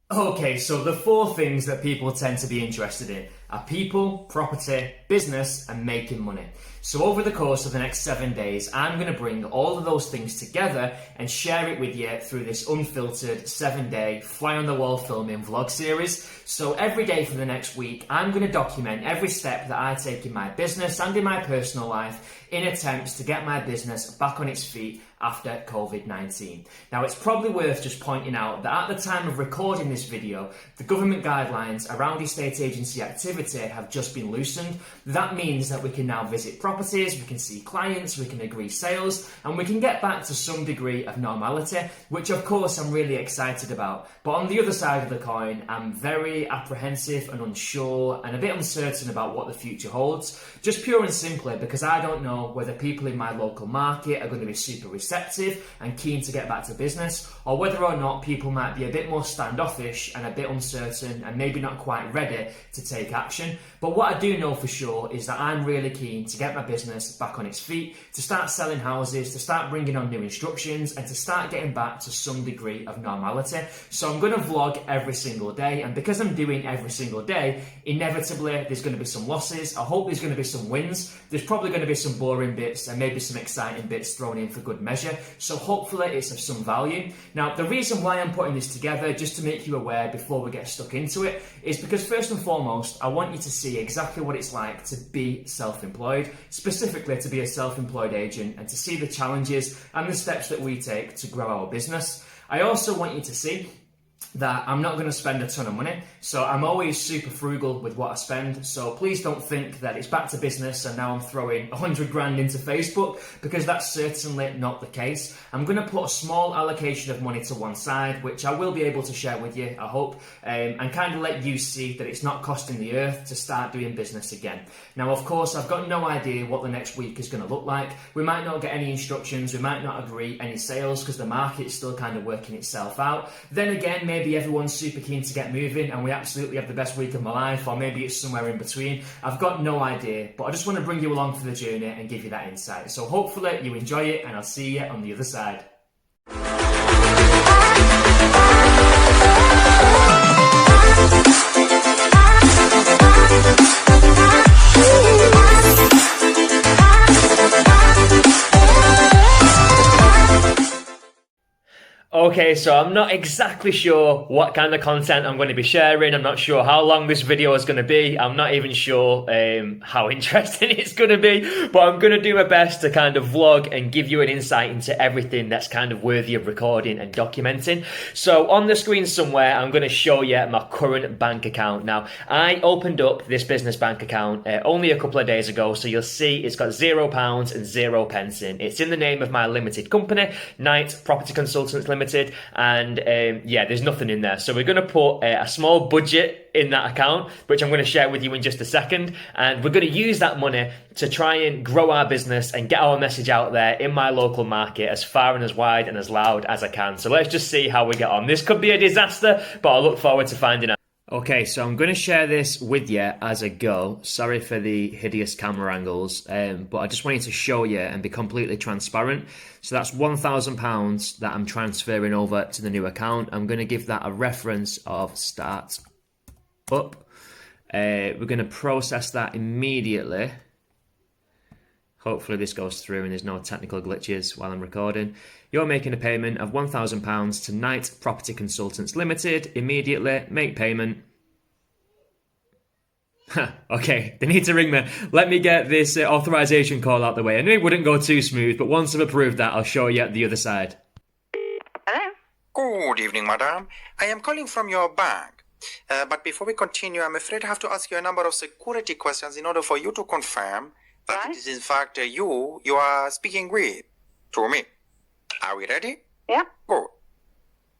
Okay, so the four things that people tend to be interested in are people, property, business, and making money. So over the course of the next 7 days, I'm going to bring all of those things together and share it with you through this unfiltered 7-day fly on the wall filming vlog series. So every day for the next week, I'm going to document every step that I take in my business and in my personal life in attempts to get my business back on its feet after COVID-19. Now, it's probably worth just pointing out that at the time of recording this video, the government guidelines around estate agency activity have just been loosened. That means that we can now visit properties, we can see clients, we can agree sales, and we can get back to some degree of normality, which of course I'm really excited about. But on the other side of the coin, I'm very apprehensive and unsure and a bit uncertain about what the future holds, just pure and simply because I don't know whether people in my local market are going to be super receptive and keen to get back to business, or whether or not people might be a bit more standoffish and a bit uncertain and maybe not quite ready to take action. But what I do know for sure is that I'm really keen to get my business back on its feet, to start selling houses, to start bringing on new instructions, and to start getting back to some degree of normality. So I'm going to vlog every single day, and because I'm doing every single day, inevitably there's going to be some losses. I hope there's going to be some wins. There's probably going to be some boring bits and maybe some exciting bits thrown in for good measure. So hopefully it's of some value. Now, the reason why I'm putting this together, just to make you aware before we get stuck into it, is because first and foremost, I want you to see exactly what it's like to be self-employed, specifically to be a self-employed agent, and to see the challenges and the steps that we take to grow our business. I also want you to see that I'm not going to spend a ton of money, so I'm always super frugal with what I spend. So please don't think that it's back to business and now I'm throwing 100 grand into Facebook, because that's certainly not the case. I'm going to put a small allocation of money to one side, which I will be able to share with you, I hope, and kind of let you see that it's not costing the earth to start doing business again. Now, of course, I've got no idea what the next week is going to look like. We might not get any instructions, we might not agree any sales because the market is still kind of working itself out. Then again, maybe everyone's super keen to get moving and we absolutely have the best week of my life, or maybe it's somewhere in between. I've got no idea, but I just want to bring you along for the journey and give you that insight. So hopefully you enjoy it, and I'll see you on the other side. Okay, so I'm not exactly sure what kind of content I'm going to be sharing. I'm not sure how long this video is going to be. I'm not even sure how interesting it's going to be, but I'm going to do my best to kind of vlog and give you an insight into everything that's kind of worthy of recording and documenting. So on the screen somewhere, I'm going to show you my current bank account. Now, I opened up this business bank account only a couple of days ago, so you'll see it's got £0 and 0 pence in. It's in the name of my limited company, Knight Property Consultants Limited. And yeah, there's nothing in there. So we're going to put a small budget in that account, which I'm going to share with you in just a second. And we're going to use that money to try and grow our business and get our message out there in my local market as far and as wide and as loud as I can. So let's just see how we get on. This could be a disaster, but I look forward to finding out. Okay, so I'm going to share this with you as I go. Sorry for the hideous camera angles, but I just wanted to show you and be completely transparent. So that's £1,000 that I'm transferring over to the new account. I'm going to give that a reference of start up. We're going to process that immediately. Hopefully this goes through and there's no technical glitches while I'm recording. You're making a payment of £1,000 to Knight Property Consultants Limited. Immediately, make payment. Okay, they need to ring me. Let me get this authorization call out the way. I knew it wouldn't go too smooth, but once I've approved that, I'll show you at the other side. Hello? Good evening, madam. I am calling from your bank. But before we continue, I'm afraid I have to ask you a number of security questions in order for you to confirm that it is in fact you are speaking with to me. Are we ready? Yeah. Good.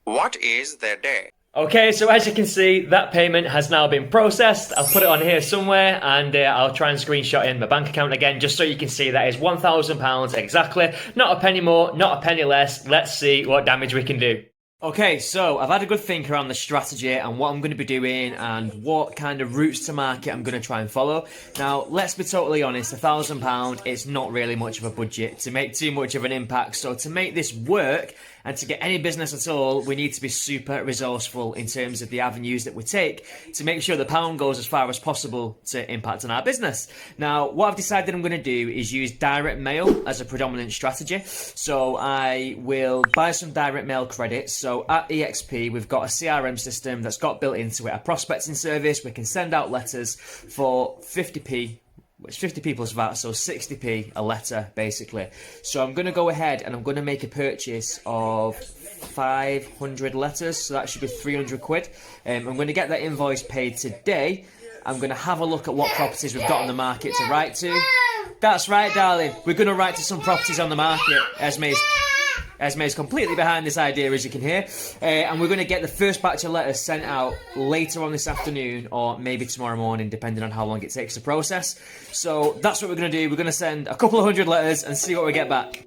What is the date? Okay, so as you can see, that payment has now been processed. I'll put it on here somewhere, and I'll try and screenshot in my bank account again, just so you can see that is £1,000 exactly. Not a penny more, not a penny less. Let's see what damage we can do. Okay, so I've had a good think around the strategy and what I'm going to be doing and what kind of routes to market I'm going to try and follow. Now, let's be totally honest, £1,000, it's not really much of a budget to make too much of an impact. So to make this work, And to get any business at all, we need to be super resourceful in terms of the avenues that we take to make sure the pound goes as far as possible to impact on our business. Now, what I've decided I'm going to do is use direct mail as a predominant strategy. So I will buy some direct mail credits. So at EXP, we've got a CRM system that's got built into it, a prospecting service. We can send out letters for 50p. It's 50p plus VAT, so 60p a letter, basically. So I'm going to go ahead and I'm going to make a purchase of 500 letters, so that should be 300 quid. I'm going to get that invoice paid today. I'm going to have a look at what properties we've got on the market to write to. That's right, darling. We're going to write to some properties on the market. Esme's completely behind this idea, as you can hear. And we're going to get the first batch of letters sent out later on this afternoon or maybe tomorrow morning, depending on how long it takes to process. So that's what we're going to do. We're going to send a couple of hundred letters and see what we get back.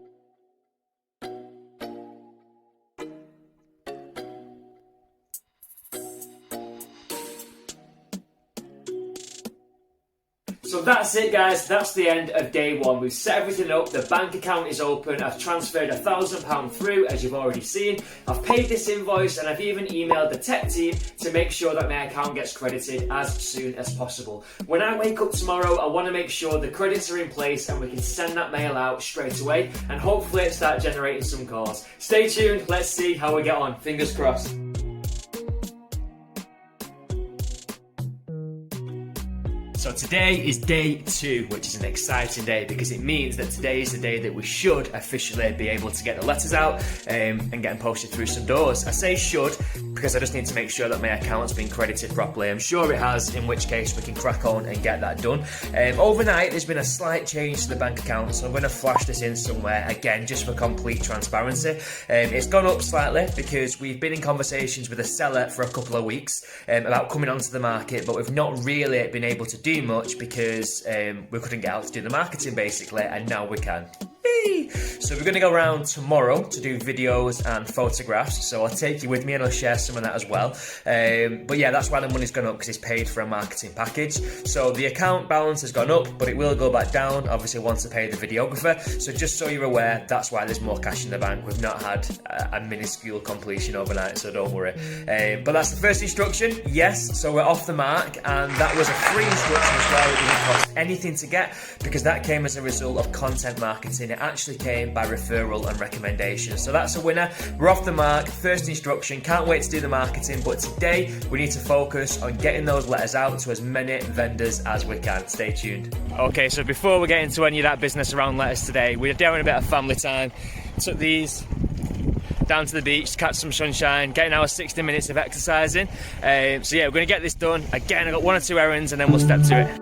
So that's it, guys. That's the end of day one. We've set everything up. The bank account is open. I've transferred £1,000 through, as you've already seen. I've paid this invoice and I've even emailed the tech team to make sure that my account gets credited as soon as possible. When I wake up tomorrow, I want to make sure the credits are in place and we can send that mail out straight away and hopefully start generating some calls. Stay tuned. Let's see how we get on. Fingers crossed. So today is day 2, which is an exciting day because it means that today is the day that we should officially be able to get the letters out and get them posted through some doors. I say should because I just need to make sure that my account's been credited properly. I'm sure it has, in which case we can crack on and get that done. Overnight, there's been a slight change to the bank account, so I'm going to flash this in somewhere, again, just for complete transparency. It's gone up slightly because we've been in conversations with a seller for a couple of weeks about coming onto the market, but we've not really been able to do much because we couldn't get out to do the marketing, basically, and now we can. So we're going to go around tomorrow to do videos and photographs, so I'll take you with me and I'll share some of that as well. But yeah, that's why the money's gone up, because it's paid for a marketing package. So the account balance has gone up, but it will go back down, obviously, once I pay the videographer. So just so you're aware, that's why there's more cash in the bank. We've not had a minuscule completion overnight, so don't worry. But that's the first instruction, yes, so we're off the mark, and that was a free instruction as well. It didn't cost anything to get, because that came as a result of content marketing. It actually came by referral and recommendation. So that's a winner. We're off the mark. First instruction. Can't wait to do the marketing, but today we need to focus on getting those letters out to as many vendors as we can. Stay tuned. Okay, so before we get into any of that business around letters today, we're doing a bit of family time. Took these down to the beach to catch some sunshine, getting our 60 minutes of exercising. So yeah, we're going to get this done. Again, I've got 1 or 2 errands and then we'll step to it.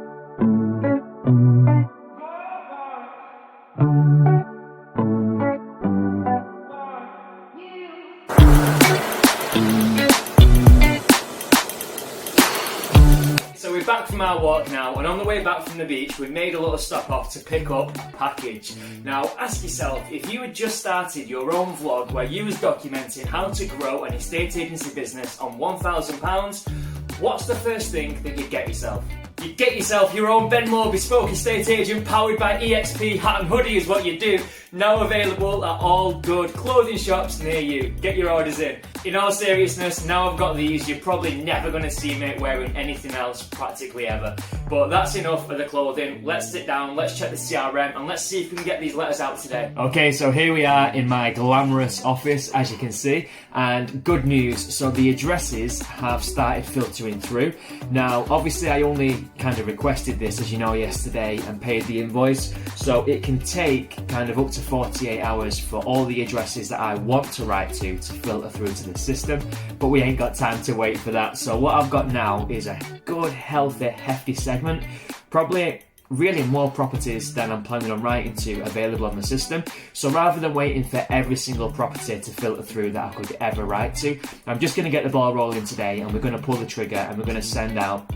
So we're back from our walk now, and on the way back from the beach, we've made a little stop off to pick up a package. Now, ask yourself, if you had just started your own vlog where you was documenting how to grow an estate agency business on £1,000, what's the first thing that you'd get yourself? You'd get yourself your own Benmore bespoke estate agent powered by EXP hat and hoodie is what you do. Now available at all good clothing shops near you. Get your orders in. In all seriousness, now I've got these, you're probably never going to see me wearing anything else practically ever. But that's enough for the clothing. Let's sit down, let's check the CRM, and let's see if we can get these letters out today. Okay, so here we are in my glamorous office, as you can see. And good news, so the addresses have started filtering through. Now, obviously I only kind of requested this, as you know, yesterday and paid the invoice. So it can take kind of up to 48 hours for all the addresses that I want to write to filter through to the system. But we ain't got time to wait for that. So what I've got now is a good, healthy, hefty segment. Probably really more properties than I'm planning on writing to available on the system. So rather than waiting for every single property to filter through that I could ever write to, I'm just going to get the ball rolling today, and we're going to pull the trigger and we're going to send out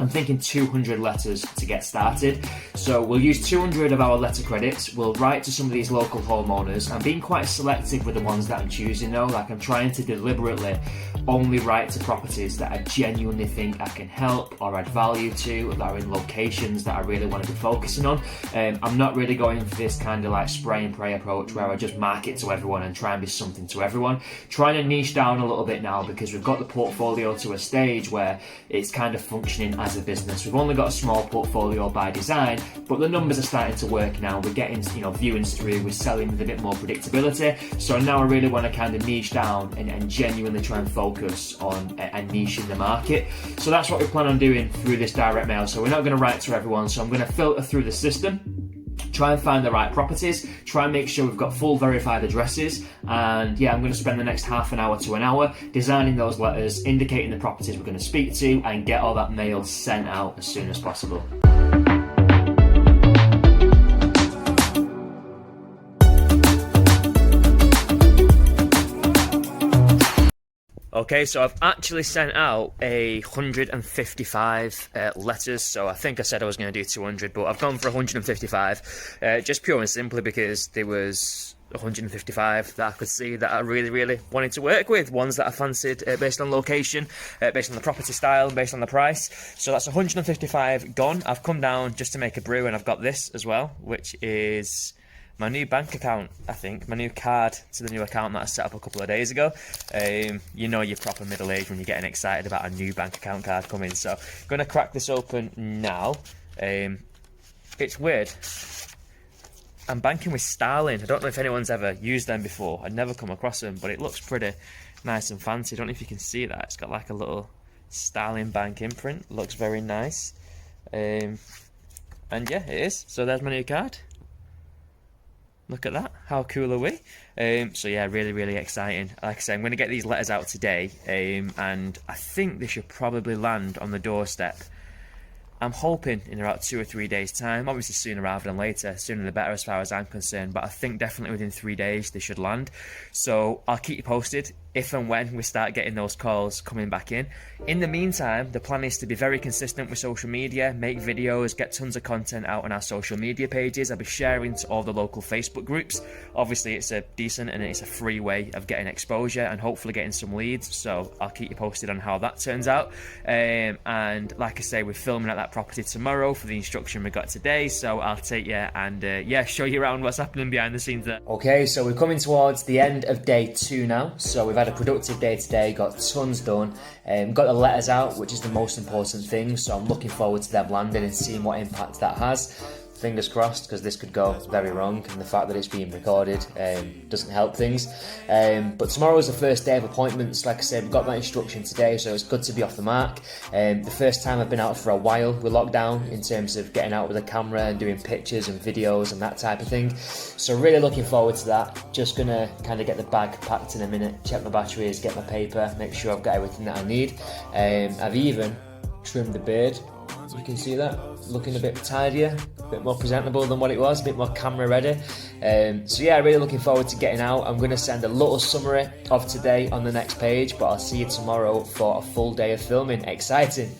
I'm thinking 200 letters to get started. So we'll use 200 of our letter credits. We'll write to some of these local homeowners. I'm being quite selective with the ones that I'm choosing though. Like, I'm trying to deliberately only write to properties that I genuinely think I can help or add value to, that are in locations that I really want to be focusing on. I'm not really going for this kind of like spray and pray approach where I just market to everyone and try and be something to everyone. Trying to niche down a little bit now because we've got the portfolio to a stage where it's kind of functioning as a business. We've only got a small portfolio by design, but the numbers are starting to work now. We're getting, viewings through, we're selling with a bit more predictability. So now I really want to kind of niche down and genuinely try and focus on a niche in the market. So that's what we plan on doing through this direct mail. So we're not going to write to everyone. So I'm going to filter through the system, try and find the right properties, try and make sure we've got full verified addresses, and I'm going to spend the next half an hour to an hour designing those letters, indicating the properties we're going to speak to, and get all that mail sent out as soon as possible. Okay, so I've actually sent out 155 letters. So I think I said I was going to do 200, but I've gone for 155, just pure and simply because there was 155 that I could see that I really, really wanted to work with. Ones that I fancied based on location, based on the property style, based on the price. So that's 155 gone. I've come down just to make a brew, and I've got this as well, which is my new bank account, I think. My new card to the new account that I set up a couple of days ago. You know you're proper middle-aged when you're getting excited about a new bank account card coming. So I'm going to crack this open now. It's weird. I'm banking with Starling. I don't know if anyone's ever used them before. I'd never come across them, but it looks pretty nice and fancy. I don't know if you can see that. It's got like a little Starling Bank imprint. Looks very nice. And yeah, it is. So there's my new card. Look at that. How cool are we? So yeah, really, really exciting. Like I said, I'm going to get these letters out today, and I think they should probably land on the doorstep. I'm hoping in about 2 or 3 days' time. Obviously sooner rather than later. Sooner the better as far as I'm concerned. But I think definitely within 3 days they should land. So I'll keep you posted if and when we start getting those calls coming back in. In the meantime, the plan is to be very consistent with social media, make videos, get tons of content out on our social media pages. I'll be sharing to all the local Facebook groups. Obviously it's a decent and it's a free way of getting exposure and hopefully getting some leads. So I'll keep you posted on how that turns out. And like I say, we're filming at that property tomorrow for the instruction we got today. So I'll take you and show you around what's happening behind the scenes there. Okay, so we're coming towards the end of day 2 now. So we've had a productive day today, got tons done, got the letters out, which is the most important thing. So I'm looking forward to them landing and seeing what impact that has. Fingers crossed, because this could go very wrong, and the fact that it's being recorded doesn't help things. But tomorrow is the first day of appointments. Like I said, we've got that instruction today, so it's good to be off the mark. The first time I've been out for a while with lockdown in terms of getting out with a camera and doing pictures and videos and that type of thing. So really looking forward to that. Just gonna kind of get the bag packed in a minute, check my batteries, get my paper, make sure I've got everything that I need. I've even trimmed the beard. You can see that, looking a bit tidier, a bit more presentable than what it was, a bit more camera ready. So yeah, really looking forward to getting out. I'm going to send a little summary of today on the next page, but I'll see you tomorrow for a full day of filming. Exciting.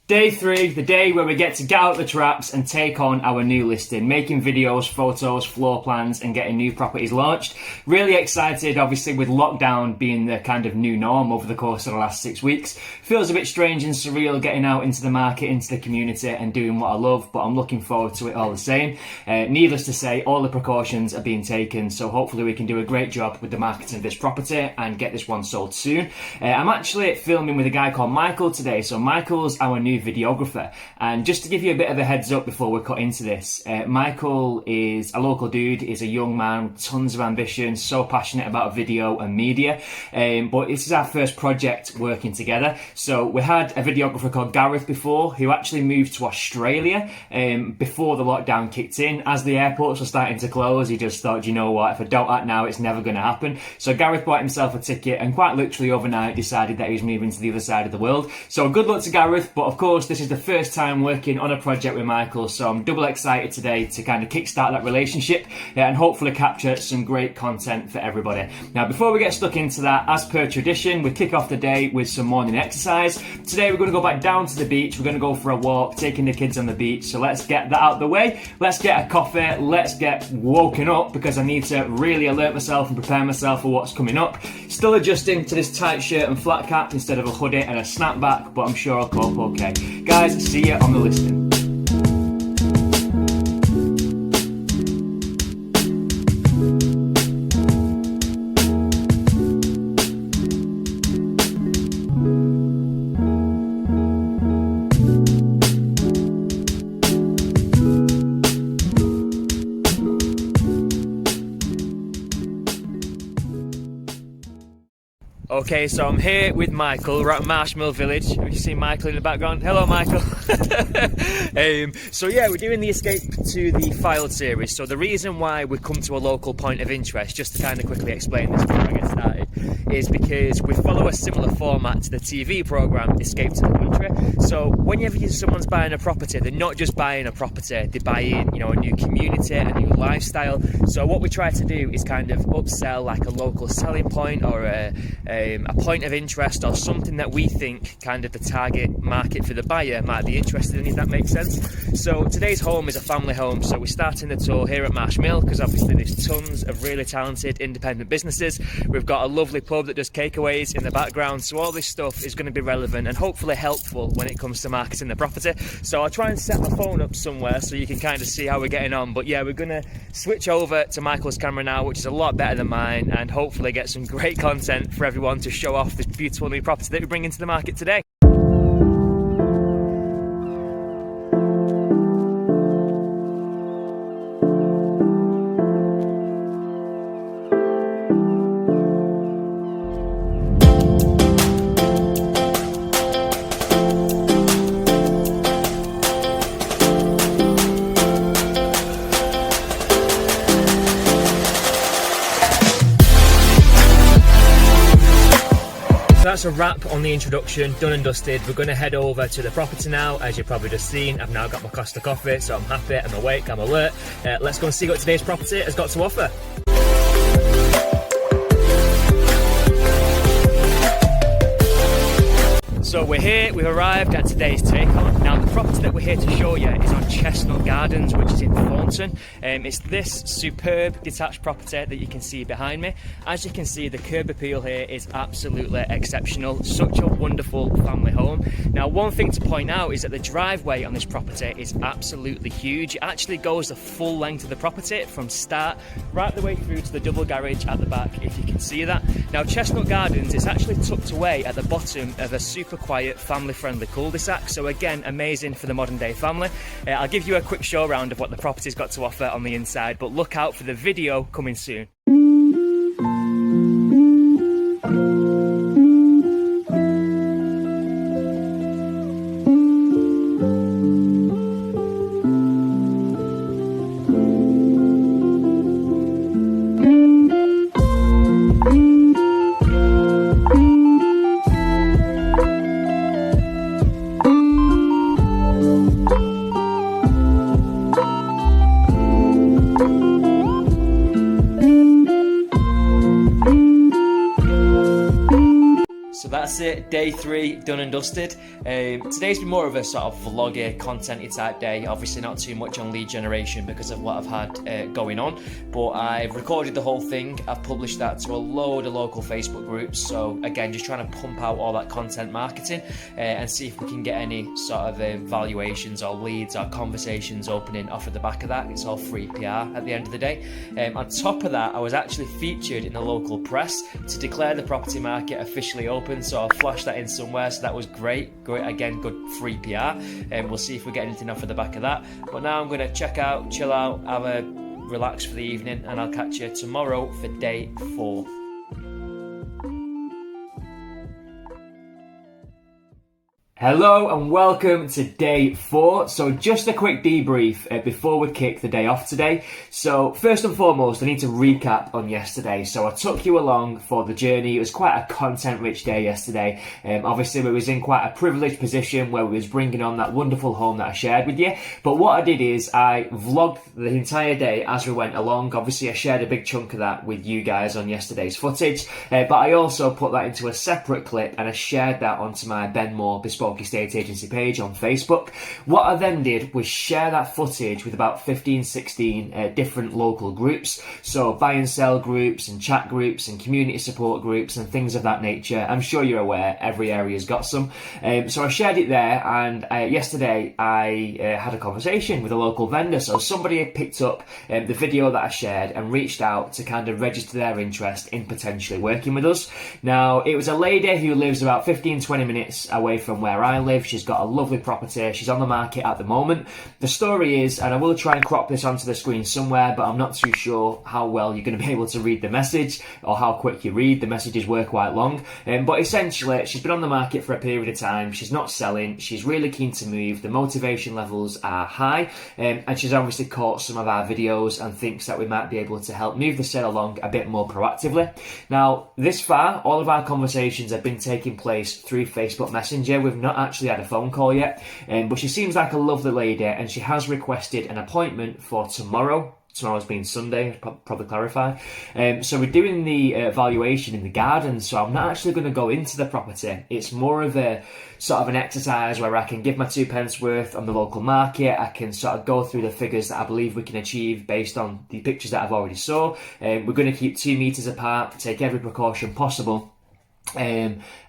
Day 3, the day where we get to get out the traps and take on our new listing, making videos, photos, floor plans and getting new properties launched. Really excited, obviously, with lockdown being the kind of new norm over the course of the last 6 weeks. Feels a bit strange and surreal getting out into the market, into the community and doing what I love, but I'm looking forward to it all the same. Needless to say, all the precautions are being taken, so hopefully we can do a great job with the marketing of this property and get this one sold soon. I'm actually filming with a guy called Michael today, so Michael's our new videographer, and just to give you a bit of a heads up before we cut into this, Michael is a local dude, is a young man, tons of ambition, so passionate about video and media, but this is our first project working together. So we had a videographer called Gareth before, who actually moved to Australia before the lockdown kicked in. As the airports were starting to close, he just thought, you know what, if I don't act now, it's never going to happen. So Gareth bought himself a ticket and quite literally overnight decided that he was moving to the other side of the world. So good luck to Gareth, but of course course, this is the first time working on a project with Michael, so I'm double excited today to kind of kickstart that relationship and hopefully capture some great content for everybody. Now, before we get stuck into that, as per tradition, we kick off the day with some morning exercise. Today we're going to go back down to the beach, we're going to go for a walk, taking the kids on the beach, so let's get that out of the way. Let's get a coffee, let's get woken up because I need to really alert myself and prepare myself for what's coming up. Still adjusting to this tight shirt and flat cap instead of a hoodie and a snapback, but I'm sure I'll cope okay. Guys, see you on the listing. Okay, so I'm here with Michael. We're at Marshmill Village. You see Michael in the background. Hello, Michael. So yeah, we're doing the Escape to the Fylde series. So the reason why we come to a local point of interest, just to kind of quickly explain this before I get started, is because we follow a similar format to the TV programme Escape to the Country. So whenever someone's buying a property, they're not just buying a property, they're buying, you know, a new community, a new lifestyle. So what we try to do is kind of upsell like a local selling point or a point of interest or something that we think kind of the target market for the buyer might be interested in, if that makes sense. So today's home is a family home, so we're starting the tour here at Marshmill because obviously there's tons of really talented independent businesses. We've got a lovely pub that does takeaways in the background, so all this stuff is going to be relevant and hopefully helpful when it comes to marketing the property. So I'll try and set my phone up somewhere so you can kind of see how we're getting on. But yeah, we're going to switch over to Michael's camera now, which is a lot better than mine, and hopefully get some great content for everyone to show off this beautiful new property that we bring into the market today. That's a wrap on the introduction, done and dusted. We're going to head over to the property now. As you've probably just seen, I've now got my Costa coffee, so I'm happy, I'm awake, I'm alert. Let's go and see what today's property has got to offer. So we're here, we've arrived at today's take-on. Now the property that we're here to show you is on Chestnut Gardens, which is in Thornton. It's this superb detached property that you can see behind me. As you can see, the curb appeal here is absolutely exceptional. Such a wonderful family home. Now one thing to point out is that the driveway on this property is absolutely huge. It actually goes the full length of the property from start right the way through to the double garage at the back, if you can see that. Now Chestnut Gardens is actually tucked away at the bottom of a super quiet, family-friendly cul-de-sac, so again, amazing for the modern-day family. I'll give you a quick show round of what the property's got to offer on the inside, but look out for the video coming soon. That's it, day 3 done and dusted. Today's been more of a sort of vloggy, content-y type day. Obviously not too much on lead generation because of what I've had going on, but I've recorded the whole thing. I've published that to a load of local Facebook groups, so again, just trying to pump out all that content marketing and see if we can get any sort of valuations or leads or conversations opening off of the back of that. It's all free PR at the end of the day. On top of that, I was actually featured in the local press to declare the property market officially open, so I'll flash that in somewhere, so that was great. Again, good free PR, and we'll see if we get anything off of the back of that. But now I'm going to check out, chill out, have a relax for the evening, and I'll catch you tomorrow for day 4. Hello and welcome to day 4. So just a quick debrief before we kick the day off today. So first and foremost, I need to recap on yesterday. So I took you along for the journey. It was quite a content-rich day yesterday. Obviously, we was in quite a privileged position where we was bringing on that wonderful home that I shared with you. But what I did is I vlogged the entire day as we went along. Obviously, I shared a big chunk of that with you guys on yesterday's footage. But I also put that into a separate clip and I shared that onto my Ben Moore Bespoke Estate Agency page on Facebook. What I then did was share that footage with about 15-16 different local groups, so buy and sell groups and chat groups and community support groups and things of that nature. I'm sure you're aware every area's got some. So I shared it there, and yesterday I had a conversation with a local vendor. So somebody had picked up the video that I shared and reached out to kind of register their interest in potentially working with us. Now, it was a lady who lives about 15-20 minutes away from where I live. She's got a lovely property. She's on the market at the moment. The story is, and I will try and crop this onto the screen somewhere, but I'm not too sure how well you're going to be able to read the message or how quick you read. The messages were quite long. But essentially, she's been on the market for a period of time. She's not selling. She's really keen to move. The motivation levels are high. And she's obviously caught some of our videos and thinks that we might be able to help move the sale along a bit more proactively. Now, this far, all of our conversations have been taking place through Facebook Messenger. We've not actually had a phone call yet, but she seems like a lovely lady, and she has requested an appointment for tomorrow. Tomorrow's being Sunday, probably clarify. So we're doing the valuation in the garden, so I'm not actually going to go into the property. It's more of a sort of an exercise where I can give my 2 pence worth on the local market. I can sort of go through the figures that I believe we can achieve based on the pictures that I've already saw. We're going to keep 2 meters apart, take every precaution possible.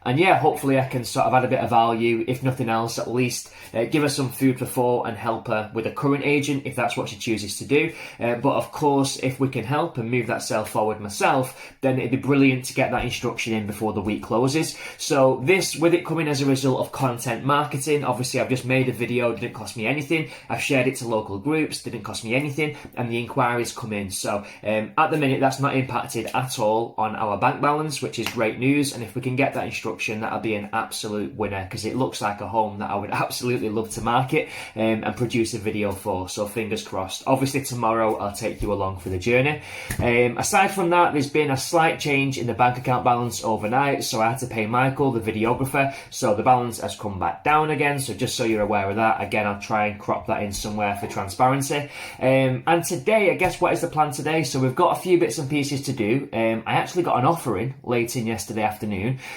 And yeah, hopefully I can sort of add a bit of value, if nothing else, at least give her some food for thought and help her with a current agent if that's what she chooses to do. But of course, if we can help and move that sale forward myself, then it'd be brilliant to get that instruction in before the week closes. So this, with it coming as a result of content marketing, obviously I've just made a video, didn't cost me anything. I've shared it to local groups, didn't cost me anything, and the inquiries come in. So at the minute, that's not impacted at all on our bank balance, which is great news. And if we can get that instruction, that'll be an absolute winner, because it looks like a home that I would absolutely love to market and produce a video for. So fingers crossed. Obviously tomorrow I'll take you along for the journey. Aside from that, there's been a slight change in the bank account balance overnight, so I had to pay Michael, the videographer, so the balance has come back down again. So just so you're aware of that, again, I'll try and crop that in somewhere for transparency. And today, I guess, what is the plan today? So we've got a few bits and pieces to do. I actually got an offer in late in yesterday afternoon,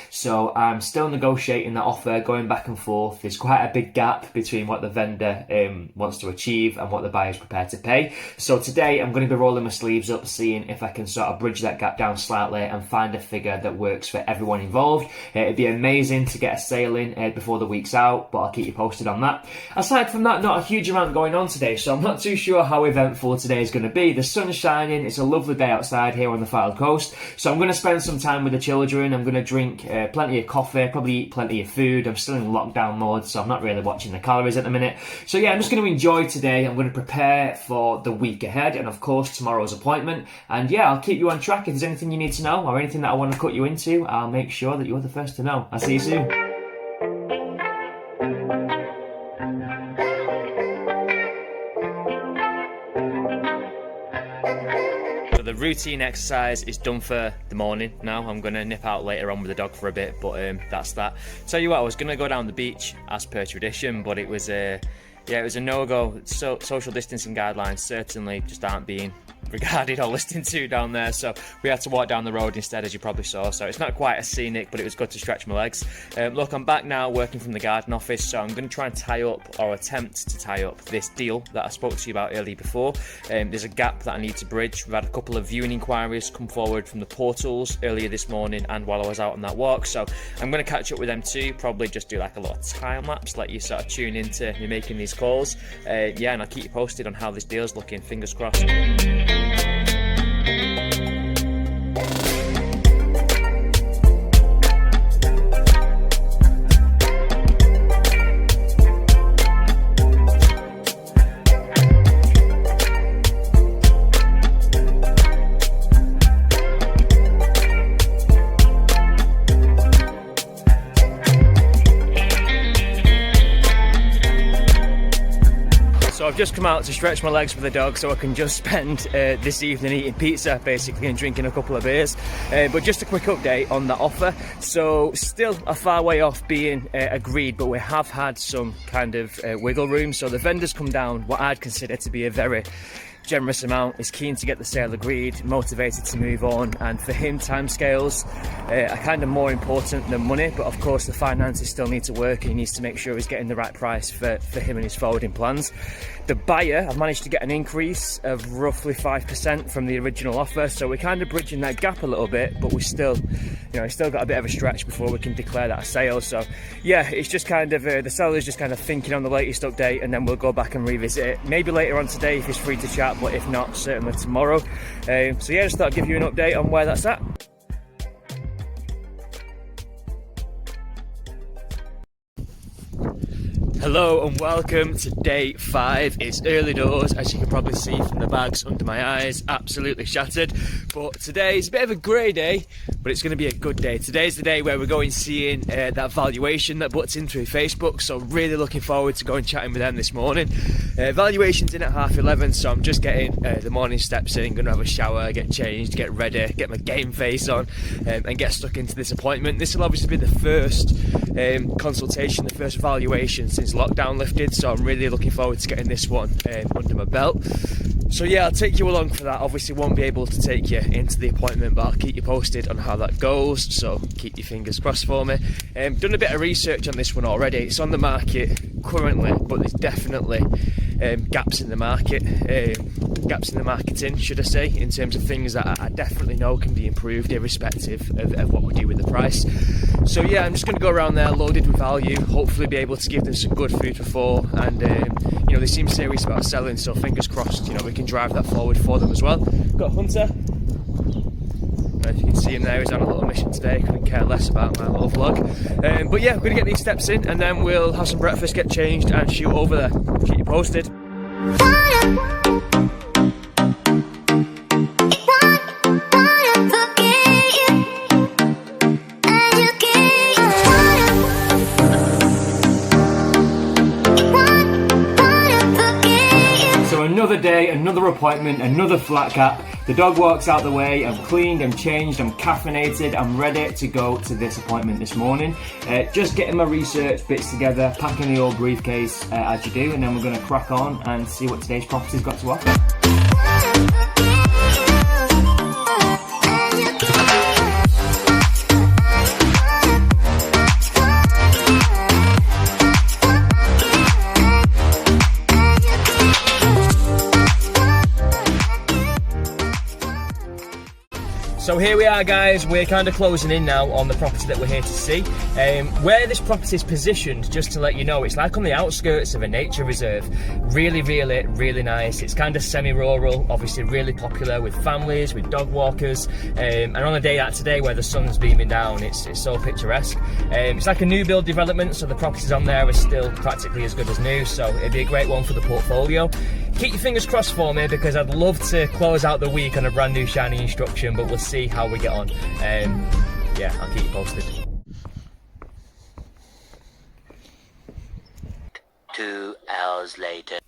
so I'm still negotiating that offer, going back and forth. There's quite a big gap between what the vendor wants to achieve and what the buyer's prepared to pay. So today I'm going to be rolling my sleeves up, seeing if I can sort of bridge that gap down slightly and find a figure that works for everyone involved. It'd be amazing to get a sale in before the week's out, but I'll keep you posted on that. Aside from that, not a huge amount going on today, so I'm not too sure how eventful today is going to be. The sun's shining, it's a lovely day outside here on the Fylde Coast, so I'm going to spend some time with the children. I'm going to drink plenty of coffee, probably eat plenty of food. I'm still in lockdown mode, so I'm not really watching the calories at the minute. So yeah, I'm just going to enjoy today. I'm going to prepare for the week ahead and of course tomorrow's appointment. And yeah, I'll keep you on track. If there's anything you need to know or anything that I want to cut you into, I'll make sure that you're the first to know. I'll see you soon. The routine exercise is done for the morning now. I'm going to nip out later on with the dog for a bit, but that's that. Tell you what, I was going to go down the beach as per tradition, but it was a no-go. So social distancing guidelines certainly just aren't being regarded or listened to down there, so we had to walk down the road instead, as you probably saw. So it's not quite as scenic, but it was good to stretch my legs. Look, I'm back now working from the garden office, so I'm going to try and tie up, or attempt to tie up, this deal that I spoke to you about earlier before. There's a gap that I need to bridge. We've had a couple of viewing inquiries come forward from the portals earlier this morning and while I was out on that walk, so I'm going to catch up with them too, probably just do like a little time lapse, let you sort of tune into me making these calls. Yeah, and I'll keep you posted on how this deal's looking, fingers crossed. I've just come out to stretch my legs with the dog so I can just spend this evening eating pizza basically and drinking a couple of beers. But just a quick update on that offer. So still a far way off being agreed, but we have had some kind of wiggle room. So the vendor's come down what I'd consider to be a very generous amount, is keen to get the sale agreed, motivated to move on, and for him timescales are kind of more important than money, but of course the finances still need to work and he needs to make sure he's getting the right price for him and his forwarding plans. The buyer, I've managed to get an increase of roughly 5% from the original offer, so we're kind of bridging that gap a little bit, but we still, still got a bit of a stretch before we can declare that a sale. So yeah, it's just kind of the seller's just kind of thinking on the latest update, and then we'll go back and revisit it maybe later on today if he's free to chat, but if not, certainly tomorrow. So yeah, just thought I'd give you an update on where that's at. Hello and welcome to day 5. It's early doors, as you can probably see from the bags under my eyes, absolutely shattered. But today is a bit of a grey day, but it's going to be a good day. Today's the day where we're going seeing that valuation that butts in through Facebook, so really looking forward to going chatting with them this morning. Valuation's in at 11:30, so I'm just getting the morning steps in, going to have a shower, get changed, get ready, get my game face on, and get stuck into this appointment. This will obviously be the first consultation, the first valuation since lockdown lifted, so I'm really looking forward to getting this one under my belt. So yeah, I'll take you along for that. Obviously won't be able to take you into the appointment, but I'll keep you posted on how that goes, so keep your fingers crossed for me. Done a bit of research on this one already. It's on the market currently, but there's definitely gaps in the market, gaps in the marketing, should I say, in terms of things that I definitely know can be improved irrespective of what we do with the price. So yeah, I'm just going to go around there loaded with value, hopefully be able to give them some good food for thought, and they seem serious about selling, so fingers crossed, we can drive that forward for them as well. Got Hunter. As you can see him there, he's on a little mission today, couldn't care less about my little vlog. But yeah, we're going to get these steps in and then we'll have some breakfast, get changed and shoot over there. Keep you posted. Another day, another appointment, another flat cap. The dog walks out the way, I'm cleaned, I'm changed, I'm caffeinated, I'm ready to go to this appointment this morning. Just getting my research bits together, packing the old briefcase as you do, and then we're going to crack on and see what today's property's got to offer. So here we are, guys, we're kind of closing in now on the property that we're here to see. Where this property is positioned, just to let you know, it's like on the outskirts of a nature reserve. Really, really, really nice. It's kind of semi-rural, obviously really popular with families, with dog walkers, and on a day like today where the sun's beaming down, it's so picturesque. It's like a new build development, so the properties on there are still practically as good as new, so it'd be a great one for the portfolio. Keep your fingers crossed for me, because I'd love to close out the week on a brand new shiny instruction, but we'll see how we get on. Yeah, I'll keep you posted. 2 hours later.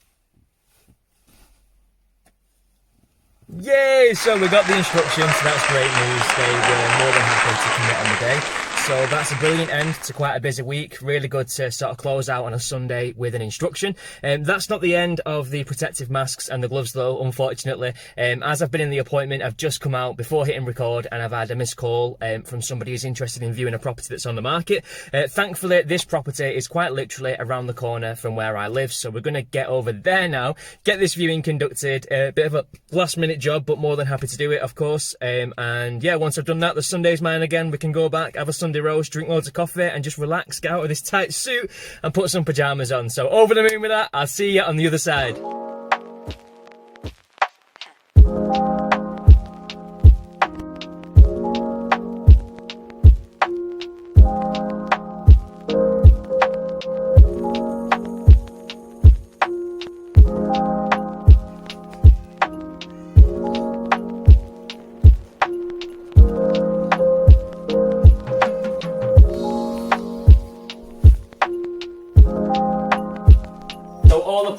Yay! So we got the instructions, so that's great news. They were more than happy to commit on the day. So that's a brilliant end to quite a busy week. Really good to sort of close out on a Sunday with an instruction. That's not the end of the protective masks and the gloves though, unfortunately. As I've been in the appointment, I've just come out before hitting record and I've had a missed call from somebody who's interested in viewing a property that's on the market. Thankfully, this property is quite literally around the corner from where I live. So we're going to get over there now, get this viewing conducted. A bit of a last minute job, but more than happy to do it, of course. And yeah, once I've done that, the Sunday's mine again. We can go back, have a Sunday roast, drink loads of coffee and just relax, get out of this tight suit and put some pyjamas on. So over the moon with that. I'll see you on the other side.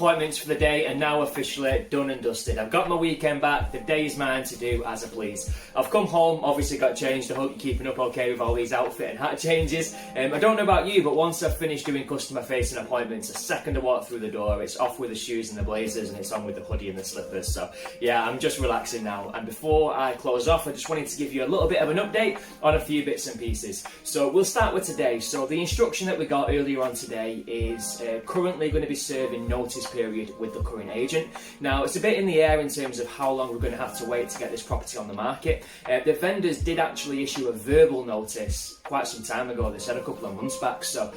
appointments for the day are now officially done and dusted. I've got my weekend back. The day is mine to do as I please. I've come home, obviously got changed. I hope you're keeping up okay with all these outfit and hat changes. I don't know about you, but once I've finished doing customer facing appointments, the second I walk through the door, it's off with the shoes and the blazers and it's on with the hoodie and the slippers. So yeah, I'm just relaxing now. And before I close off, I just wanted to give you a little bit of an update on a few bits and pieces. So we'll start with today. So the instruction that we got earlier on today is currently going to be serving notice period with the current agent. Now it's a bit in the air in terms of how long we're going to have to wait to get this property on the market. The vendors did actually issue a verbal notice quite some time ago. They said a couple of months back. So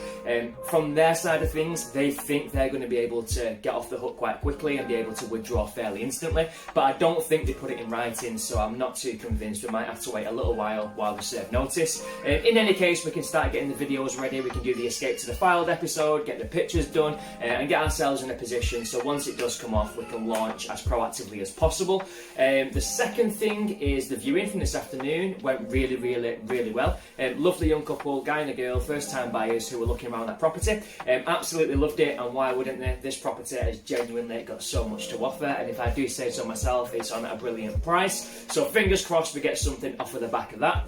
from their side of things, they think they're going to be able to get off the hook quite quickly and be able to withdraw fairly instantly. But I don't think they put it in writing, so I'm not too convinced. We might have to wait a little while we serve notice. In any case, we can start getting the videos ready. We can do the escape to the filed episode, get the pictures done, and get ourselves in a position so once it does come off, we can launch as proactively as possible. The second thing is the viewing from this afternoon went really well. Lovely young couple, guy and a girl, first time buyers who were looking around that property. Absolutely loved it, and why wouldn't they? This property has genuinely got so much to offer, and if I do say so myself, it's on at a brilliant price. So fingers crossed we get something off of the back of that.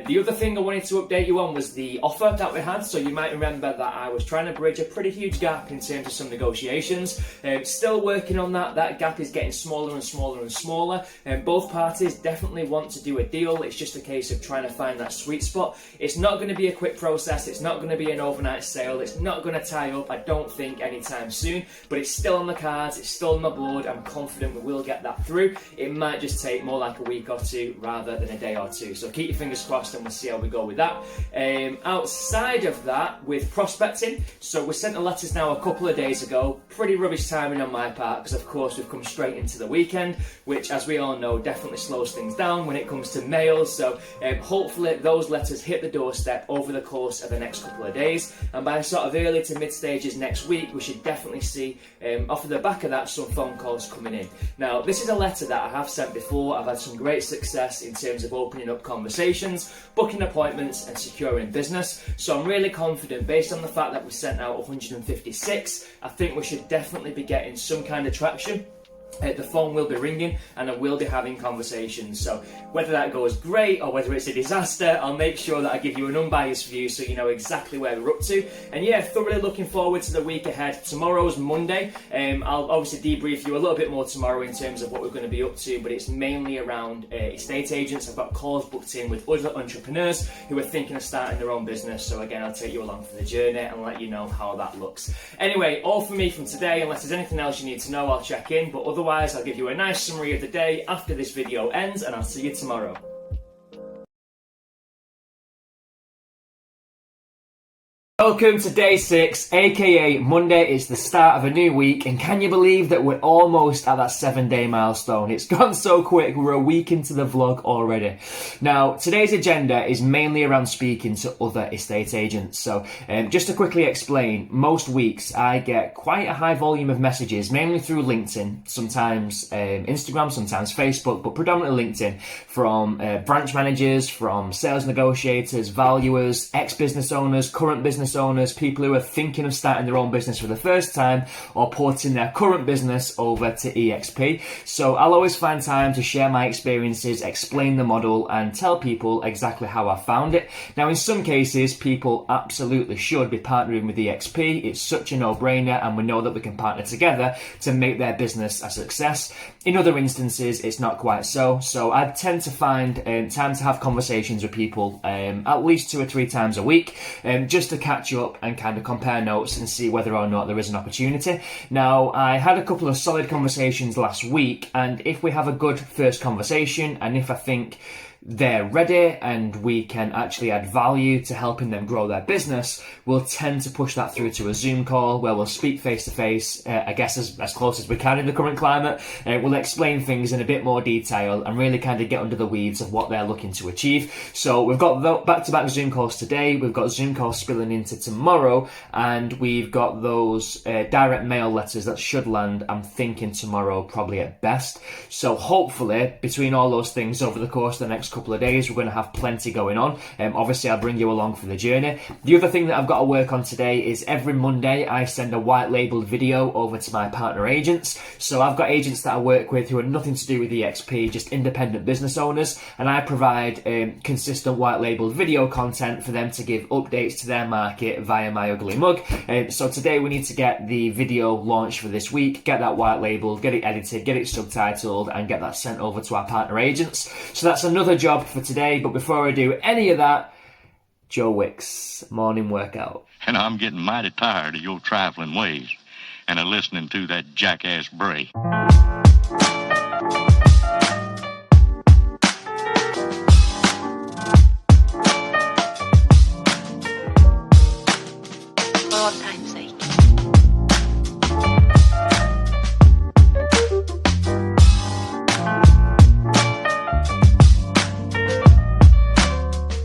The other thing I wanted to update you on was the offer that we had. So you might remember that I was trying to bridge a pretty huge gap in terms of some negotiations. Still working on that. That gap is getting smaller and smaller and smaller. Both parties definitely want to do a deal. It's just a case of trying to find that sweet spot. It's not going to be a quick process. It's not going to be an overnight sale. It's not going to tie up, I don't think, anytime soon. But it's still on the cards. It's still on my board. I'm confident we will get that through. It might just take more like a week or two rather than a day or two. So keep your fingers crossed and we'll see how we go with that. Outside of that, with prospecting, so we sent the letters now a couple of days ago. Pretty rubbish timing on my part because of course we've come straight into the weekend, which as we all know definitely slows things down when it comes to mail. So hopefully those letters hit the doorstep over the course of the next couple of days, and by sort of early to mid stages next week we should definitely see off of the back of that some phone calls coming in. Now this is a letter that I have sent before. I've had some great success in terms of opening up conversations, booking appointments and securing business. So I'm really confident based on the fact that we sent out 156. I think we should definitely be getting some kind of traction. The phone will be ringing and I will be having conversations. So whether that goes great or whether it's a disaster, I'll make sure that I give you an unbiased view so you know exactly where we're up to. And yeah, thoroughly looking forward to the week ahead. Tomorrow's Monday. I'll obviously debrief you a little bit more tomorrow in terms of what we're going to be up to, but it's mainly around estate agents. I've got calls booked in with other entrepreneurs who are thinking of starting their own business. So again, I'll take you along for the journey and let you know how that looks. Anyway, all from me from today. Unless there's anything else you need to know, I'll check in, but otherwise I'll give you a nice summary of the day after this video ends, and I'll see you tomorrow. Welcome to day 6, aka Monday. It's the start of a new week, and can you believe that we're almost at that 7-day milestone? It's gone so quick, we're a week into the vlog already. Now, today's agenda is mainly around speaking to other estate agents. So, just to quickly explain, most weeks I get quite a high volume of messages, mainly through LinkedIn, sometimes Instagram, sometimes Facebook, but predominantly LinkedIn, from branch managers, from sales negotiators, valuers, ex-business owners, current business owners, people who are thinking of starting their own business for the first time or porting their current business over to EXP. So I'll always find time to share my experiences, explain the model and tell people exactly how I found it. Now in some cases people absolutely should be partnering with EXP. It's such a no-brainer and we know that we can partner together to make their business a success. In other instances it's not quite so. So I tend to find time to have conversations with people at least 2 or 3 times a week, just to catch up and kind of compare notes and see whether or not there is an opportunity. Now, I had a couple of solid conversations last week, and if we have a good first conversation and if I think they're ready and we can actually add value to helping them grow their business, we'll tend to push that through to a Zoom call where we'll speak face to face, I guess as close as we can in the current climate. We'll explain things in a bit more detail and really kind of get under the weeds of what they're looking to achieve. So we've got back-to-back Zoom calls today, we've got Zoom calls spilling into tomorrow, and we've got those direct mail letters that should land, I'm thinking tomorrow probably at best. So hopefully between all those things over the course of the next next couple of days. We're going to have plenty going on. Obviously, I'll bring you along for the journey. The other thing that I've got to work on today is every Monday I send a white labelled video over to my partner agents. So I've got agents that I work with who are nothing to do with EXP, just independent business owners, and I provide consistent white labelled video content for them to give updates to their market via my ugly mug. So today we need to get the video launched for this week, get that white labelled, get it edited, get it subtitled, and get that sent over to our partner agents. So that's another job for today. But before I do any of that, Joe Wicks, morning workout. And I'm getting mighty tired of your trifling ways and of listening to that jackass Bray. For all time's sake.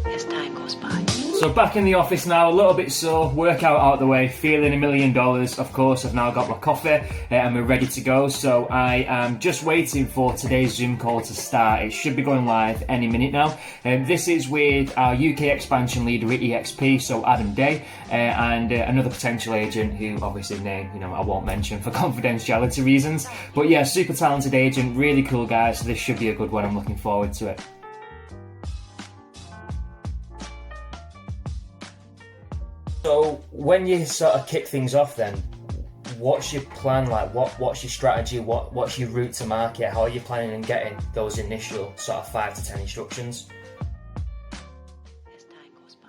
As time goes by. So back in the office now, a little bit sore, workout out of the way, feeling $1 million. Of course, I've now got my coffee and we're ready to go. So I am just waiting for today's Zoom call to start. It should be going live any minute now. This is with our UK expansion leader at EXP, so Adam Day, and another potential agent who obviously name, I won't mention for confidentiality reasons. But yeah, super talented agent, really cool guy. So this should be a good one. I'm looking forward to it. So when you sort of kick things off then, what's your plan like? What's your strategy? What's your route to market? How are you planning on getting those initial sort of 5 to 10 instructions? As time goes by.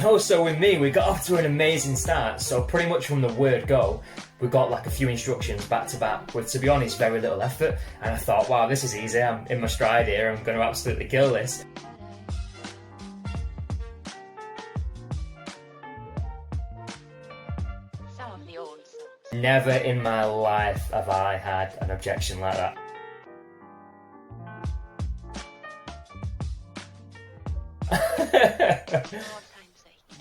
No, so with me, we got off to an amazing start. So pretty much from the word go, we got like a few instructions back to back with, to be honest, very little effort. And I thought, wow, this is easy. I'm in my stride here. I'm going to absolutely kill this. Some of the old songs. Never in my life have I had an objection like that. For all time's sake.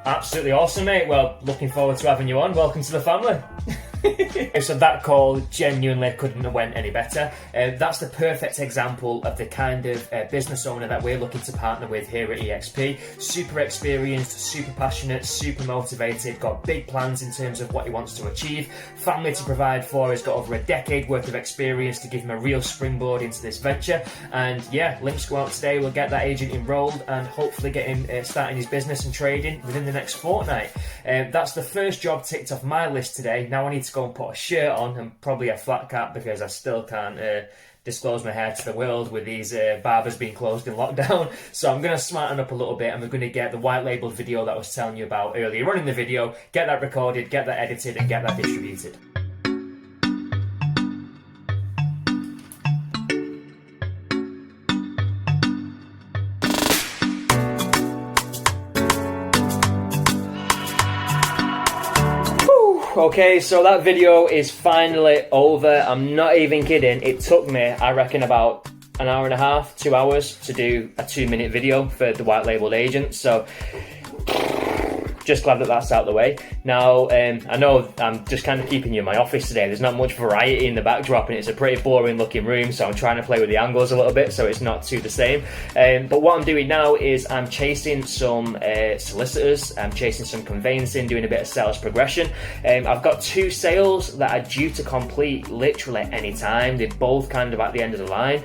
Absolutely awesome, mate. Well, looking forward to having you on. Welcome to the family. So that call genuinely couldn't have went any better. That's the perfect example of the kind of business owner that we're looking to partner with here at EXP. Super experienced, super passionate, super motivated, got big plans in terms of what he wants to achieve, family to provide for, has got over a decade worth of experience to give him a real springboard into this venture. And yeah, links go out today. We'll get that agent enrolled and hopefully get him starting his business and trading within the next fortnight. That's the first job ticked off my list today. Now I need to go and put a shirt on and probably a flat cap because I still can't disclose my hair to the world with these barbers being closed in lockdown. So I'm going to smarten up a little bit and we're going to get the white labelled video that I was telling you about earlier on in the video, get that recorded, get that edited and get that distributed. Okay, so that video is finally over. I'm not even kidding. It took me, I reckon, about an hour and a half, 2 hours to do a 2-minute video for the white labeled agent. So just glad that that's out of the way. Now, I know I'm just kind of keeping you in my office today. There's not much variety in the backdrop and it's a pretty boring looking room, so I'm trying to play with the angles a little bit so it's not too the same. But what I'm doing now is I'm chasing some solicitors, I'm chasing some conveyancing, doing a bit of sales progression. I've got 2 sales that are due to complete literally any time. They're both kind of at the end of the line,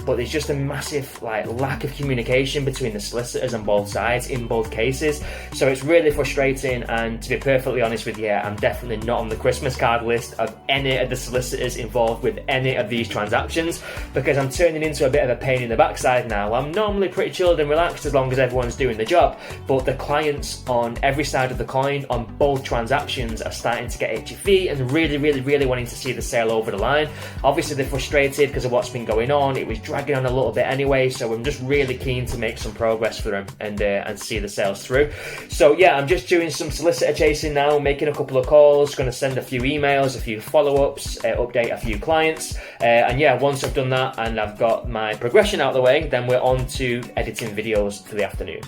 but there's just a massive lack of communication between the solicitors on both sides in both cases. So it's really frustrating, and to be perfectly honest with you, I'm definitely not on the Christmas card list of any of the solicitors involved with any of these transactions because I'm turning into a bit of a pain in the backside now. I'm normally pretty chilled and relaxed as long as everyone's doing the job, but the clients on every side of the coin on both transactions are starting to get itchy feet and really wanting to see the sale over the line. Obviously they're frustrated because of what's been going on. It was dragging on a little bit anyway, so I'm just really keen to make some progress for them and see the sales through. So yeah, I'm just doing some solicitor chasing now, making a couple of calls, going to send a few emails, a few follow-ups, update a few clients, and yeah, once I've done that and I've got my progression out of the way, then we're on to editing videos for the afternoon.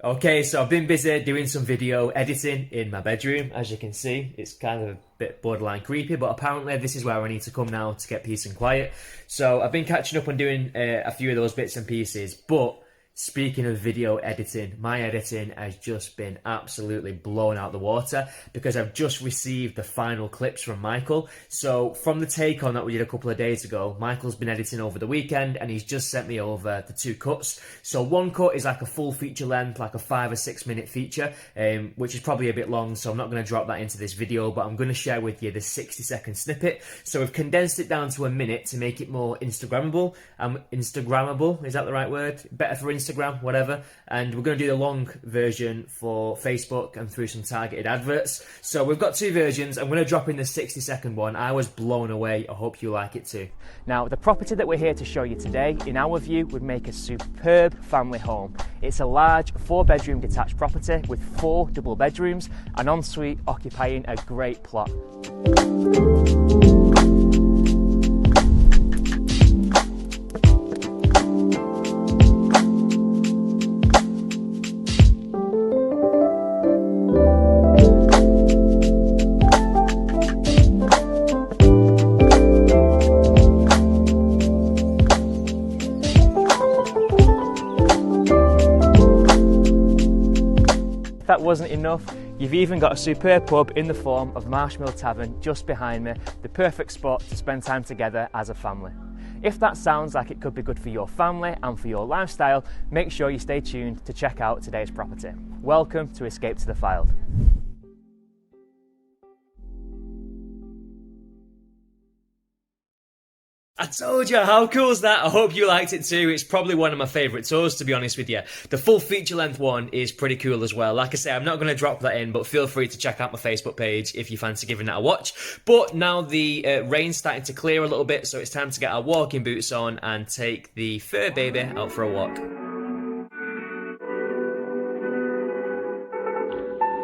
Okay, so I've been busy doing some video editing in my bedroom. As you can see, it's kind of a bit borderline creepy, but apparently this is where I need to come now to get peace and quiet. So I've been catching up on doing a few of those bits and pieces, but speaking of video editing, my editing has just been absolutely blown out the water because I've just received the final clips from Michael. So from the take on that we did a couple of days ago, Michael's been editing over the weekend and he's just sent me over the 2 cuts. So one cut is like a full feature length, like a 5 or 6 minute feature, which is probably a bit long, so I'm not going to drop that into this video, but I'm going to share with you the 60-second snippet. So we've condensed it down to a minute to make it more Instagrammable. Instagrammable, is that the right word? Better for Instagram, whatever. And we're going to do the long version for Facebook and through some targeted adverts. So we've got 2 versions. I'm going to drop in the 60-second one. I was blown away. I hope you like it too. Now, the property that we're here to show you today, in our view, would make a superb family home. It's a large 4-bedroom detached property with 4 double bedrooms, an ensuite occupying a great plot. If that wasn't enough, you've even got a superb pub in the form of Marshmill Tavern just behind me, the perfect spot to spend time together as a family. If that sounds like it could be good for your family and for your lifestyle, make sure you stay tuned to check out today's property. Welcome to Escape to the Fylde. I told you, how cool is that? I hope you liked it too. It's probably one of my favourite tours, to be honest with you. The full feature-length one is pretty cool as well. Like I say, I'm not going to drop that in, but feel free to check out my Facebook page if you fancy giving that a watch. But now the rain's starting to clear a little bit, so it's time to get our walking boots on and take the fur baby out for a walk.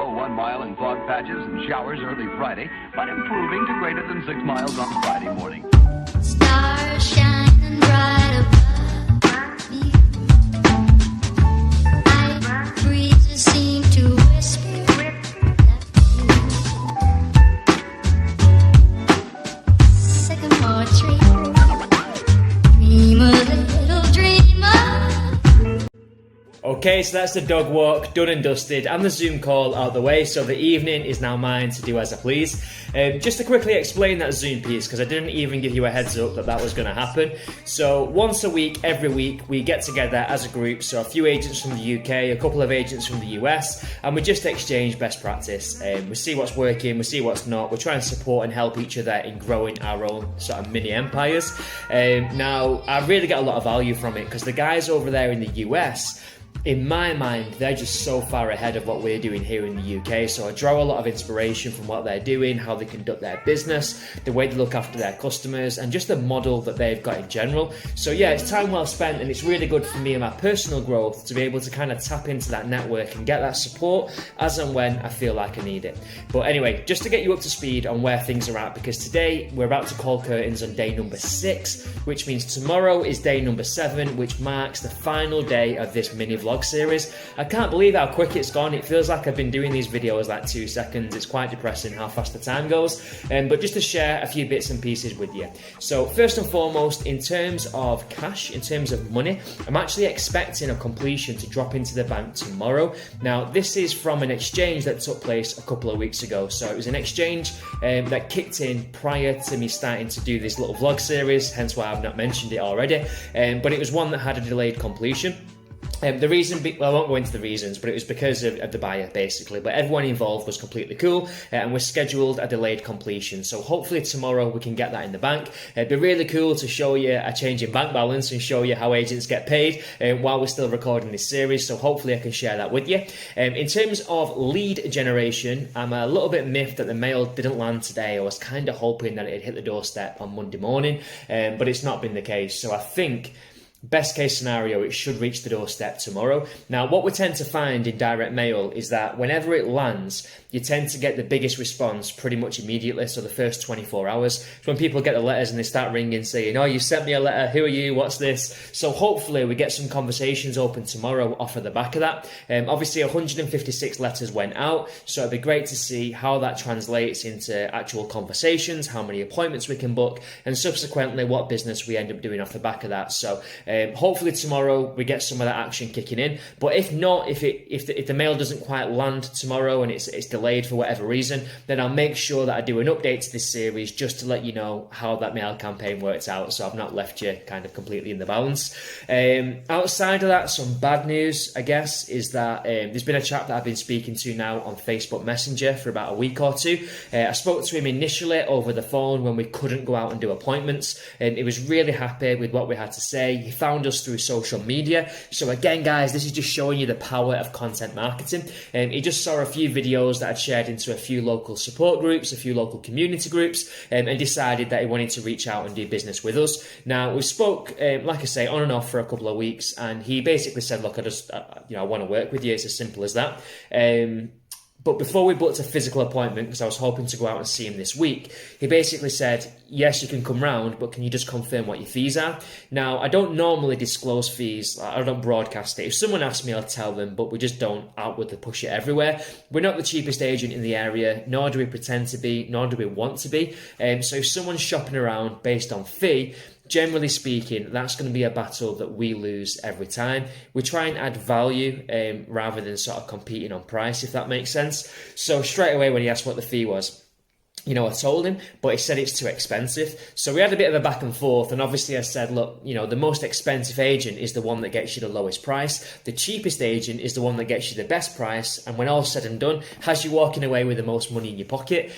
Oh, 1 mile in fog patches and showers early Friday, but improving to greater than 6 miles on Friday morning. Stars shining bright above me. Night breezes seem to whisper sycamore tree. Dream a little dream of. Okay, so that's the dog walk done and dusted and the Zoom call out the way, so the evening is now mine to do as I please. Just to quickly explain that Zoom piece, because I didn't even give you a heads up that that was going to happen. So once a week, every week, we get together as a group, so a few agents from the UK, a couple of agents from the US, and we just exchange best practice. We see what's working, we see what's not, we're trying to support and help each other in growing our own sort of mini empires. Now, I really get a lot of value from it, because the guys over there in the US, in my mind, they're just so far ahead of what we're doing here in the UK. So I draw a lot of inspiration from what they're doing, how they conduct their business, the way they look after their customers, and just the model that they've got in general. So yeah, it's time well spent, and it's really good for me and my personal growth to be able to kind of tap into that network and get that support as and when I feel like I need it. But anyway, just to get you up to speed on where things are at, because today we're about to call curtains on day number 6, which means tomorrow is day number 7, which marks the final day of this mini vlog series. I can't believe how quick it's gone. It feels like I've been doing these videos like 2 seconds. It's quite depressing how fast the time goes. But just to share a few bits and pieces with you. So first and foremost, in terms of cash, in terms of money, I'm actually expecting a completion to drop into the bank tomorrow. Now, this is from an exchange that took place a couple of weeks ago. So it was an exchange that kicked in prior to me starting to do this little vlog series, hence why I've not mentioned it already. But it was one that had a delayed completion. The reason, well, I won't go into the reasons, but it was because of the buyer, basically. But everyone involved was completely cool, and we scheduled a delayed completion. So hopefully tomorrow we can get that in the bank. It'd be really cool to show you a change in bank balance and show you how agents get paid while we're still recording this series. So hopefully I can share that with you. In terms of lead generation, I'm a little bit miffed that the mail didn't land today. I was kind of hoping that it'd hit the doorstep on Monday morning, but it's not been the case. So I think Best case scenario, it should reach the doorstep tomorrow. Now, what we tend to find in direct mail is that whenever it lands, you tend to get the biggest response pretty much immediately, so the first 24 hours. So when people get the letters and they start ringing saying, oh, you sent me a letter, who are you, what's this? So hopefully we get some conversations open tomorrow off of the back of that. Obviously 156 letters went out, so it'd be great to see how that translates into actual conversations, how many appointments we can book, and subsequently what business we end up doing off the back of that. So hopefully tomorrow we get some of that action kicking in. But if not, if the mail doesn't quite land tomorrow and it's delayed for whatever reason, then I'll make sure that I do an update to this series just to let you know how that mail campaign works out, so I've not left you kind of completely in the balance. Outside of that, some bad news, I guess, is that there's been a chap that I've been speaking to now on Facebook Messenger for about a week or two. I spoke to him initially over the phone when we couldn't go out and do appointments, and he was really happy with what we had to say. He found us through social media. So again, guys, this is just showing you the power of content marketing. He just saw a few videos that I'd shared into a few local support groups, a few local community groups, and decided that he wanted to reach out and do business with us. Now, we spoke, like I say, on and off for a couple of weeks, and he basically said, look, I want to work with you. It's as simple as that. But before we booked a physical appointment, because I was hoping to go out and see him this week, he basically said, yes, you can come round, but can you just confirm what your fees are? Now, I don't normally disclose fees. I don't broadcast it. If someone asks me, I'll tell them, but we just don't outwardly push it everywhere. We're not the cheapest agent in the area, nor do we pretend to be, nor do we want to be. So if someone's shopping around based on fee, generally speaking, that's going to be a battle that we lose every time. We try and add value rather than sort of competing on price, if that makes sense. So straight away when he asked what the fee was, I told him, but he said it's too expensive. So we had a bit of a back and forth, and obviously I said, look, the most expensive agent is the one that gets you the lowest price. The cheapest agent is the one that gets you the best price, and when all's said and done, has you walking away with the most money in your pocket.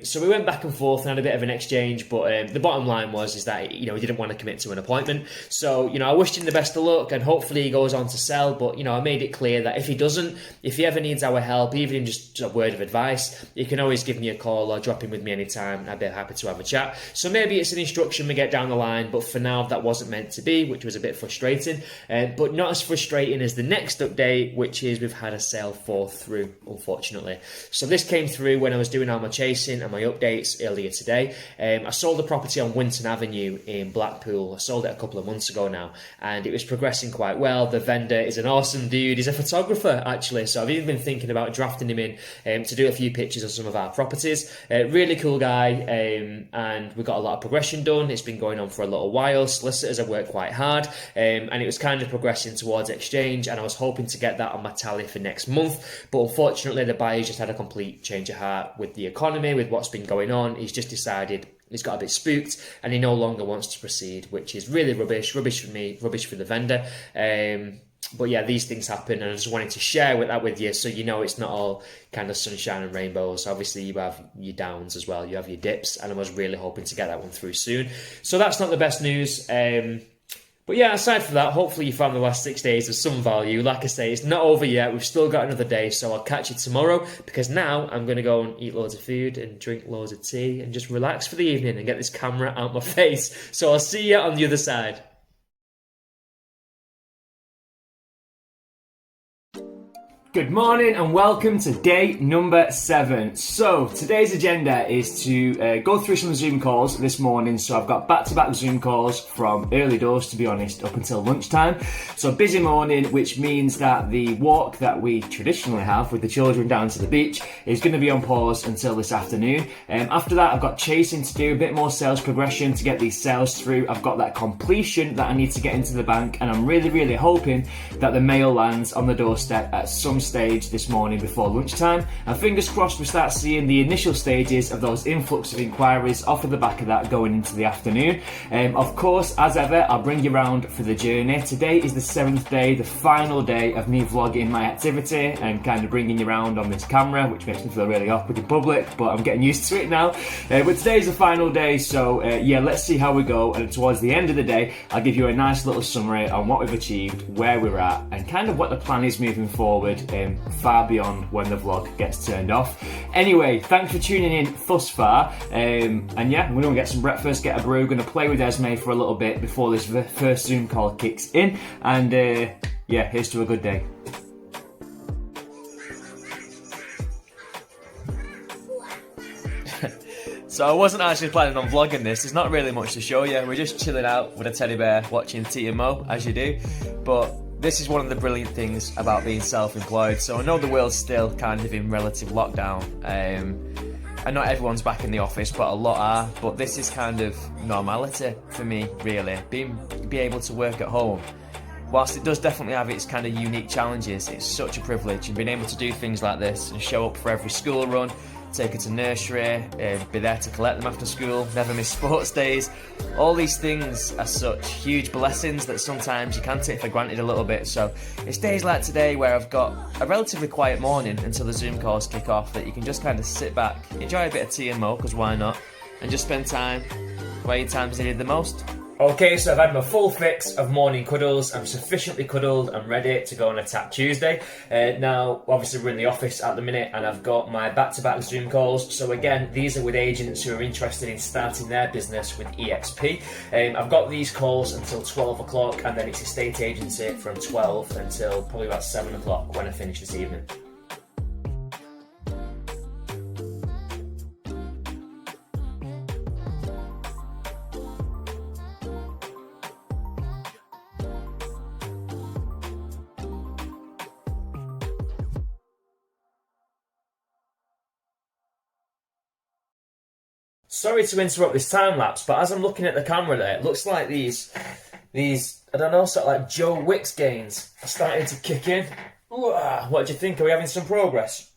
So we went back and forth and had a bit of an exchange, but the bottom line is that he didn't want to commit to an appointment. So I wished him the best of luck, and hopefully he goes on to sell. But I made it clear that if he doesn't, if he ever needs our help, even in just a word of advice, he can always give me a call or drop in with me anytime. I'd be happy to have a chat. So maybe it's an instruction we get down the line, but for now that wasn't meant to be, which was a bit frustrating, but not as frustrating as the next update, which is we've had a sale fall through, unfortunately. So this came through when I was doing all my chasing and my updates earlier today. I sold the property on Winton Avenue in Blackpool. I sold it a couple of months ago now, and it was progressing quite well. The vendor is an awesome dude. He's a photographer, actually, so I've even been thinking about drafting him in to do a few pictures of some of our properties. Really cool guy, and we got a lot of progression done. It's been going on for a little while. Solicitors have worked quite hard, and it was kind of progressing towards exchange, and I was hoping to get that on my tally for next month, but unfortunately the buyer's just had a complete change of heart with the economy, with what's been going on. He's just decided he's got a bit spooked and he no longer wants to proceed, which is really rubbish for me, rubbish for the vendor. But yeah, these things happen, and I just wanted to share that with you, so it's not all kind of sunshine and rainbows. Obviously, you have your downs as well, you have your dips, and I was really hoping to get that one through soon. So that's not the best news. But yeah, aside from that, hopefully you found the last 6 days of some value. Like I say, it's not over yet. We've still got another day, so I'll catch you tomorrow, because now I'm going to go and eat loads of food and drink loads of tea and just relax for the evening and get this camera out my face. So I'll see you on the other side. Good morning and welcome to day number 7. So today's agenda is to go through some Zoom calls this morning. So I've got back-to-back Zoom calls from early doors, to be honest, up until lunchtime. So busy morning, which means that the walk that we traditionally have with the children down to the beach is going to be on pause until this afternoon. After that, I've got chasing to do, a bit more sales progression to get these sales through. I've got that completion that I need to get into the bank, and I'm really, really hoping that the mail lands on the doorstep at some stage this morning before lunchtime, and fingers crossed we start seeing the initial stages of those influx of inquiries off of the back of that going into the afternoon. Of course, as ever, I'll bring you around for the journey. Today is the 7th day, the final day of me vlogging my activity and kind of bringing you around on this camera, which makes me feel really awkward in public, but I'm getting used to it now. But today's the final day, so yeah, let's see how we go, and towards the end of the day I'll give you a nice little summary on what we've achieved, where we're at, and kind of what the plan is moving forward far beyond when the vlog gets turned off. Anyway, thanks for tuning in thus far. And yeah, I'm going to get some breakfast, get a brew, going to play with Esme for a little bit before this first Zoom call kicks in. And yeah, here's to a good day. So I wasn't actually planning on vlogging this. There's not really much to show you. We're just chilling out with a teddy bear watching TMO, as you do. But this is one of the brilliant things about being self-employed. So I know the world's still kind of in relative lockdown. And not everyone's back in the office, but a lot are. But this is kind of normality for me, really. Be able to work at home. Whilst it does definitely have its kind of unique challenges, it's such a privilege. And being able to do things like this and show up for every school run, take her to nursery, be there to collect them after school, never miss sports days. All these things are such huge blessings that sometimes you can take for granted a little bit. So it's days like today where I've got a relatively quiet morning until the Zoom calls kick off, that you can just kind of sit back, enjoy a bit of TMO, because why not, and just spend time where your time's needed the most. Okay, so I've had my full fix of morning cuddles. I'm sufficiently cuddled and ready to go on a Tap Tuesday. Now, obviously we're in the office at the minute and I've got my back-to-back Zoom calls. So again, these are with agents who are interested in starting their business with EXP. I've got these calls until 12 o'clock and then it's estate agency from 12 until probably about 7 o'clock when I finish this evening. Sorry to interrupt this time lapse, but as I'm looking at the camera there, it looks like these I don't know, sort of like Joe Wicks gains are starting to kick in. What do you think? Are we having some progress?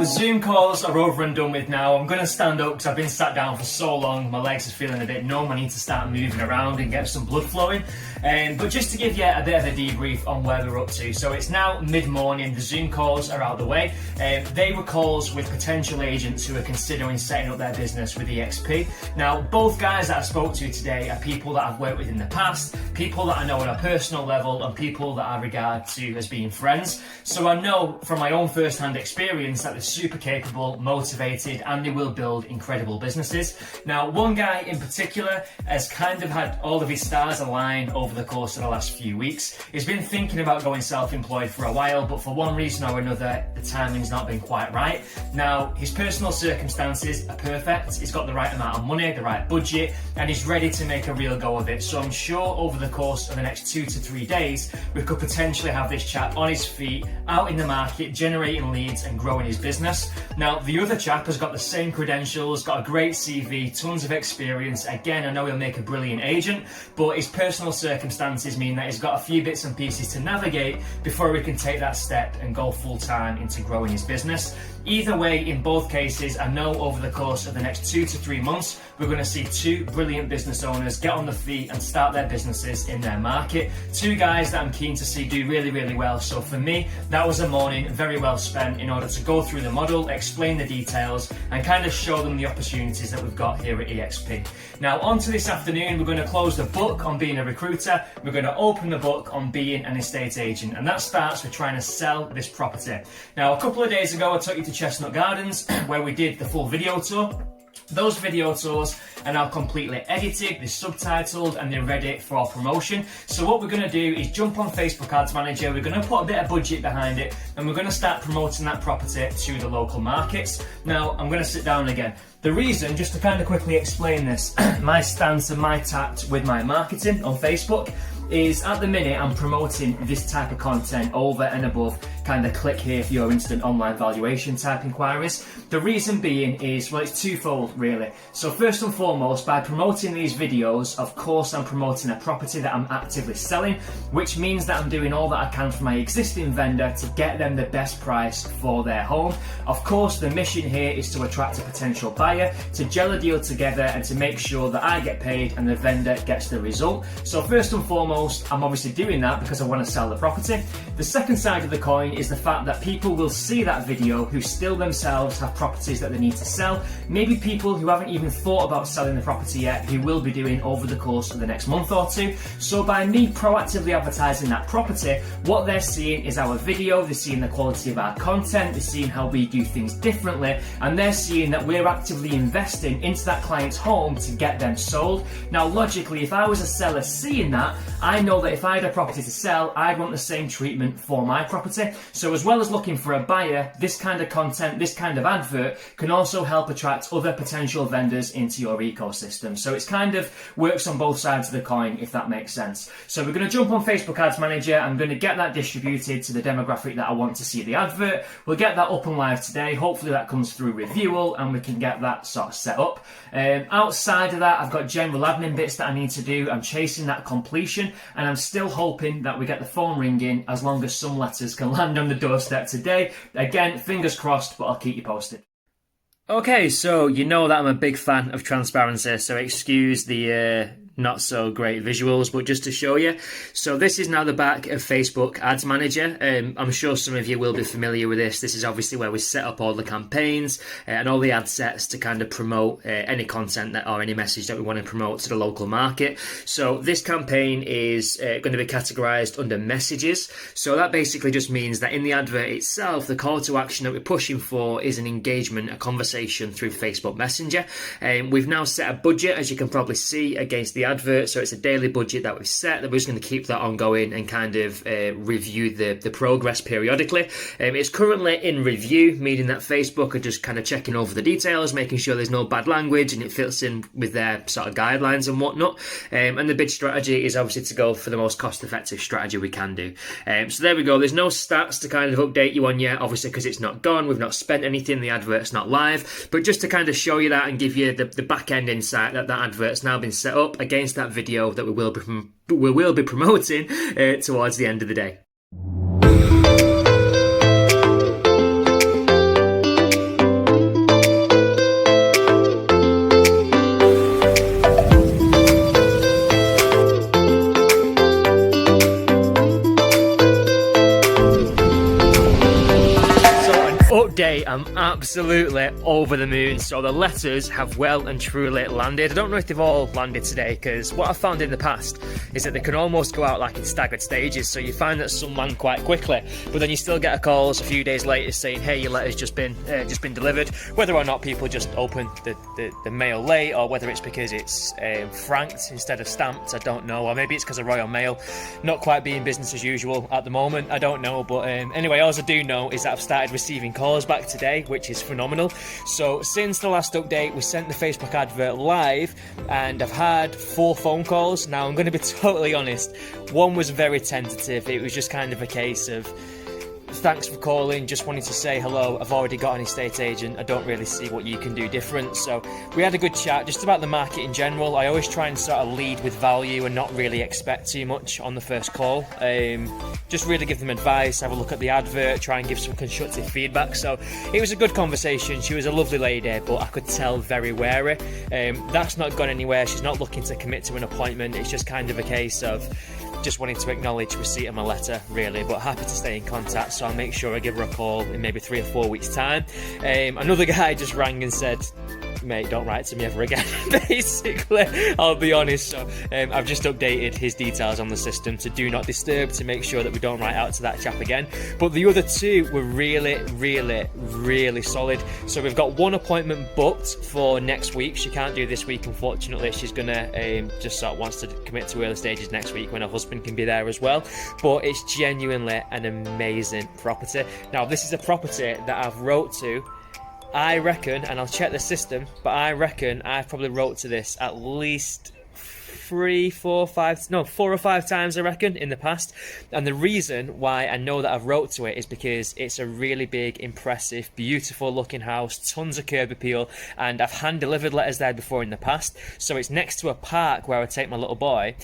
The Zoom calls are over and done with now. I'm going to stand up because I've been sat down for so long. My legs are feeling a bit numb. I need to start moving around and get some blood flowing. But just to give you a bit of a debrief on where we're up to. So it's now mid-morning. The Zoom calls are out of the way. They were calls with potential agents who are considering setting up their business with EXP. Now, both guys that I spoke to today are people that I've worked with in the past, people that I know on a personal level, and people that I regard to as being friends. So I know from my own first-hand experience that they're super capable, motivated, and they will build incredible businesses. Now, one guy in particular has kind of had all of his stars align over the course of the last few weeks. He's been thinking about going self-employed for a while, but for one reason or another, the timing's not been quite right. Now, his personal circumstances are perfect. He's got the right amount of money, the right budget, and he's ready to make a real go of it. So I'm sure over the course of the next 2 to 3 days, we could potentially have this chap on his feet, out in the market, generating leads and growing his business. Now, the other chap has got the same credentials, got a great CV, tons of experience. Again, I know he'll make a brilliant agent, but his personal circumstances mean that he's got a few bits and pieces to navigate before he can take that step and go full time into growing his business. Either way, in both cases, I know over the course of the next 2 to 3 months, we're going to see 2 brilliant business owners get on the feet and start their businesses in their market. 2 guys that I'm keen to see do really, really well. So for me, that was a morning very well spent in order to go through the model, explain the details, and kind of show them the opportunities that we've got here at EXP. Now, on to this afternoon, we're going to close the book on being a recruiter. We're going to open the book on being an estate agent, and that starts with trying to sell this property. Now, a couple of days ago, I took you to Chestnut Gardens, where we did the full video tour. Those video tours are now completely edited, they're subtitled, and they're ready for promotion. So what we're going to do is jump on Facebook Ads Manager, we're going to put a bit of budget behind it, and we're going to start promoting that property to the local markets. Now, I'm going to sit down again. The reason, just to kind of quickly explain this, my stance and my tact with my marketing on Facebook is at the minute I'm promoting this type of content over and above kind of click here for your instant online valuation type inquiries. The reason being is, well, it's twofold really. So first and foremost, by promoting these videos, of course I'm promoting a property that I'm actively selling, which means that I'm doing all that I can for my existing vendor to get them the best price for their home. Of course, the mission here is to attract a potential buyer, to gel a deal together and to make sure that I get paid and the vendor gets the result. So first and foremost, foremost, I'm obviously doing that because I want to sell the property. The second side of the coin is the fact that people will see that video who still themselves have properties that they need to sell. Maybe people who haven't even thought about selling the property yet, who will be doing over the course of the next month or two. So by me proactively advertising that property, what they're seeing is our video, they're seeing the quality of our content, they're seeing how we do things differently, and they're seeing that we're actively investing into that client's home to get them sold. Now logically, if I was a seller seeing that, I know that if I had a property to sell, I'd want the same treatment for my property. So as well as looking for a buyer, this kind of content, this kind of advert can also help attract other potential vendors into your ecosystem. So it's kind of works on both sides of the coin, if that makes sense. So we're going to jump on Facebook Ads Manager. I'm going to get that distributed to the demographic that I want to see the advert. We'll get that up and live today. Hopefully that comes through Reviewal and we can get that sort of set up. Outside of that, I've got general admin bits that I need to do. I'm chasing that completion and I'm still hoping that we get the phone ringing as long as some letters can land on the doorstep today. Again, fingers crossed, but I'll keep you posted. Okay, so you know that I'm a big fan of transparency, so excuse the not so great visuals, but just to show you. So this is now the back of Facebook Ads Manager. I'm sure some of you will be familiar with this. This is obviously where we set up all the campaigns and all the ad sets to kind of promote any content that or any message that we want to promote to the local market. So this campaign is going to be categorized under messages. So that basically just means that in the advert itself, the call to action that we're pushing for is an engagement, a conversation through Facebook Messenger. We've now set a budget, as you can probably see, against the advert, so it's a daily budget that we've set that we're just going to keep that ongoing and kind of review the progress periodically. It's currently in review, meaning that Facebook are just kind of checking over the details, making sure there's no bad language and it fits in with their sort of guidelines and whatnot. And the bid strategy is obviously to go for the most cost-effective strategy we can do. So there we go. There's no stats to kind of update you on yet, obviously because it's not gone, we've not spent anything, the advert's not live, but just to kind of show you that and give you the back-end insight that advert's now been set up against that video that we will be promoting towards the end of the day. Update, I'm absolutely over the moon. So the letters have well and truly landed. I don't know if they've all landed today, because what I've found in the past is that they can almost go out like in staggered stages. So you find that some land quite quickly, but then you still get a calls a few days later saying, hey, your letter's just been delivered. Whether or not people just open the mail late, or whether it's because it's franked instead of stamped, I don't know. Or maybe it's because of Royal Mail not quite being business as usual at the moment, I don't know. But anyway, all I do know is that I've started receiving calls back today, which is phenomenal. So since the last update, we sent the Facebook advert live and I've had 4 phone calls. Now I'm going to be totally honest, one was very tentative. It was just kind of a case of, thanks for calling, just wanted to say hello, I've already got an estate agent, I don't really see what you can do different. So we had a good chat just about the market in general. I always try and sort of lead with value and not really expect too much on the first call. Just really give them advice, have a look at the advert, try and give some constructive feedback. So it was a good conversation. She was a lovely lady, but I could tell very wary. That's not gone anywhere. She's not looking to commit to an appointment. It's just kind of a case of just wanting to acknowledge receipt of my letter, really, but happy to stay in contact, so I'll make sure I give her a call in maybe 3 or 4 weeks' time. Another guy just rang and said, mate, don't write to me ever again, basically, I'll be honest. So I've just updated his details on the system to do not disturb, to make sure that we don't write out to that chap again. But the other 2 were really solid. So we've got 1 appointment booked for next week. She can't do this week, unfortunately. She's gonna just sort of wants to commit to early stages next week when her husband can be there as well. But it's genuinely an amazing property. Now this is a property that I've wrote to, I reckon, and I'll check the system, but I reckon I've probably wrote to this at least 4 or 5 times, I reckon, in the past. And the reason why I know that I've wrote to it is because it's a really big, impressive, beautiful looking house, tons of curb appeal, and I've hand delivered letters there before in the past. So it's next to a park where I take my little boy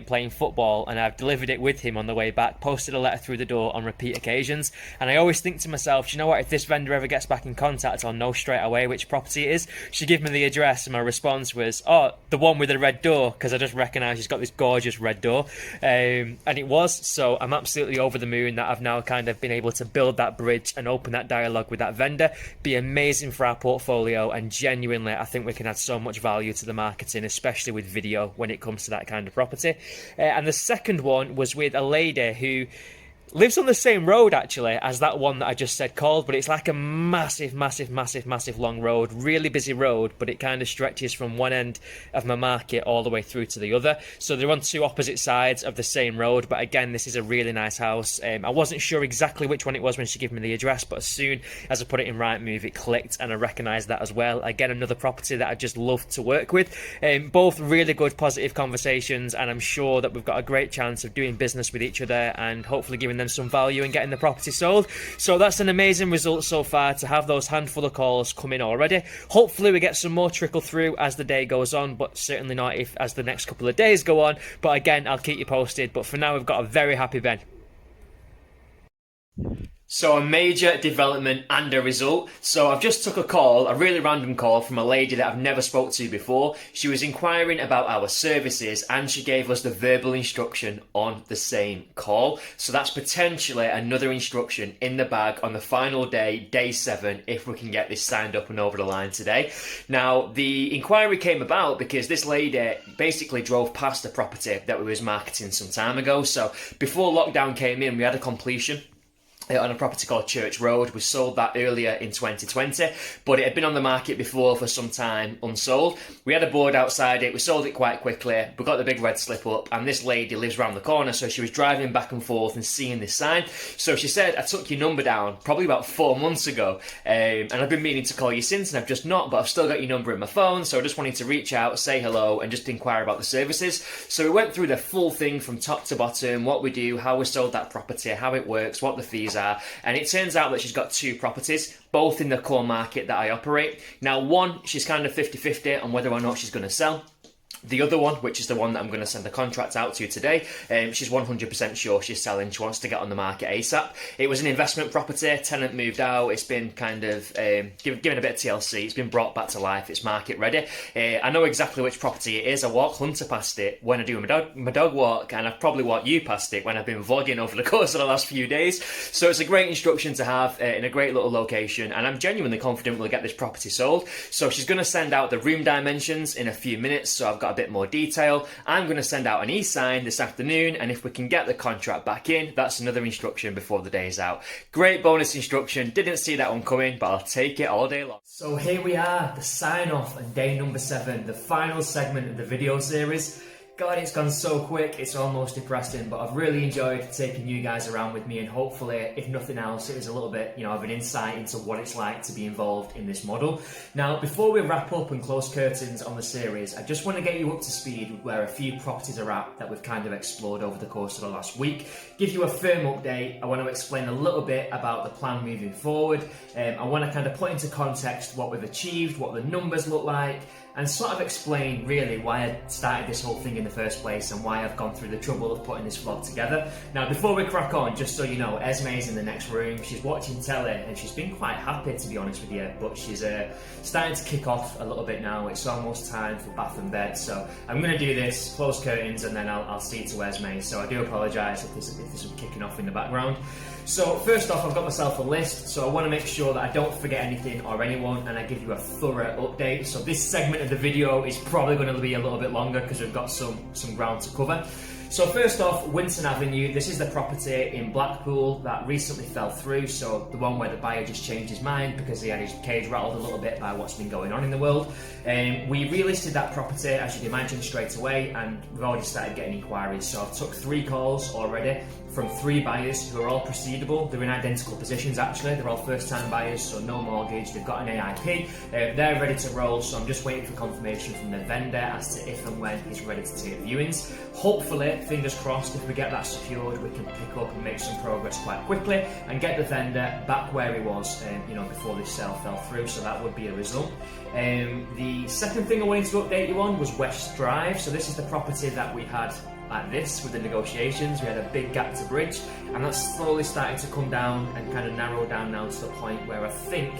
playing football, and I've delivered it with him on the way back, posted a letter through the door on repeat occasions. And I always think to myself, you know what, if this vendor ever gets back in contact, I'll know straight away which property it is. She gave me the address and my response was, oh, the one with the red door, because I just just recognised she's got this gorgeous red door, and it was. So I'm absolutely over the moon that I've now kind of been able to build that bridge and open that dialogue with that vendor. Be amazing for our portfolio, and genuinely I think we can add so much value to the marketing, especially with video when it comes to that kind of property. And the second one was with a lady who lives on the same road actually as that one that I just said called, but it's like a massive long road, really busy road, but it kind of stretches from one end of my market all the way through to the other. So they're on two opposite sides of the same road, but again, this is a really nice house. I wasn't sure exactly which one it was when she gave me the address, but as soon as I put it in Rightmove, it clicked and I recognised that as well. Again, another property that I just love to work with. Both really good, positive conversations, and I'm sure that we've got a great chance of doing business with each other and hopefully giving them some value and getting the property sold. So that's an amazing result so far, to have those handful of calls come in already. Hopefully we get some more trickle through as the day goes on, but certainly not if as the next couple of days go on. But again, I'll keep you posted. But for now, we've got a very happy Ben. So a major development and a result. So I've just took a call, a really random call from a lady that I've never spoke to before. She was inquiring about our services and she gave us the verbal instruction on the same call. So that's potentially another instruction in the bag on the final day, day 7, if we can get this signed up and over the line today. Now, the inquiry came about because this lady basically drove past a property that we was marketing some time ago. So before lockdown came in, we had a completion on a property called Church Road. We sold that earlier in 2020, but it had been on the market before for some time unsold. We had a board outside it, we sold it quite quickly, we got the big red slip up, and this lady lives around the corner, so she was driving back and forth and seeing this sign. So she said, I took your number down probably about 4 months ago, and I've been meaning to call you since, and I've just not, but I've still got your number in my phone, so I just wanted to reach out, say hello, and just inquire about the services. So we went through the full thing from top to bottom, what we do, how we sold that property, how it works, what the fees are, and it turns out that she's got 2 properties, both in the core market that I operate. Now, one, she's kind of 50-50 on whether or not she's going to sell. The other one, which is the one that I'm going to send the contract out to today, she's 100% sure she's selling. She wants to get on the market ASAP. It was an investment property, tenant moved out, it's been kind of given a bit of TLC, it's been brought back to life, it's market ready. I know exactly which property it is. I walk Hunter past it when I do my dog walk, and I've probably walked you past it when I've been vlogging over the course of the last few days. So it's a great instruction to have in a great little location, and I'm genuinely confident we'll get this property sold. So she's going to send out the room dimensions in a few minutes, so I've got a bit more detail. I'm going to send out an e-sign this afternoon, and if we can get the contract back in, that's another instruction before the day's out. Great bonus instruction, didn't see that one coming, but I'll take it all day long. So here we are, the sign off on day number 7, the final segment of the video series. God, it's gone so quick, it's almost depressing, but I've really enjoyed taking you guys around with me, and hopefully, if nothing else, it was a little bit, of an insight into what it's like to be involved in this model. Now, before we wrap up and close curtains on the series, I just want to get you up to speed where a few properties are at that we've kind of explored over the course of the last week. Give you a firm update. I want to explain a little bit about the plan moving forward. I want to kind of put into context what we've achieved, what the numbers look like, and sort of explain really why I started this whole thing in the first place and why I've gone through the trouble of putting this vlog together. Now, before we crack on, just so you know, Esme is in the next room. She's watching telly and she's been quite happy, to be honest with you, but she's starting to kick off a little bit now. It's almost time for bath and bed, so I'm going to do this, close curtains, and then I'll see to Esme. So I do apologise if this is kicking off in the background. So first off, I've got myself a list, so I want to make sure that I don't forget anything or anyone, and I give you a thorough update. So this segment of the video is probably going to be a little bit longer because we've got some ground to cover. So first off, Winton Avenue. This is the property in Blackpool that recently fell through, so the one where the buyer just changed his mind because he had his cage rattled a little bit by what's been going on in the world. We relisted that property, as you'd imagine, straight away, and we've already started getting inquiries. So I've took 3 calls already from 3 buyers who are all proceedable. They're in identical positions actually. They're all first-time buyers, so no mortgage. They've got an AIP. They're ready to roll, so I'm just waiting for confirmation from the vendor as to if and when he's ready to take viewings. Hopefully, fingers crossed, if we get that secured, we can pick up and make some progress quite quickly and get the vendor back where he was, before this sale fell through. So that would be a result. The second thing I wanted to update you on was West Drive. So this is the property that we had like this with the negotiations. We had a big gap to bridge, and that's slowly starting to come down and kind of narrow down now to the point where I think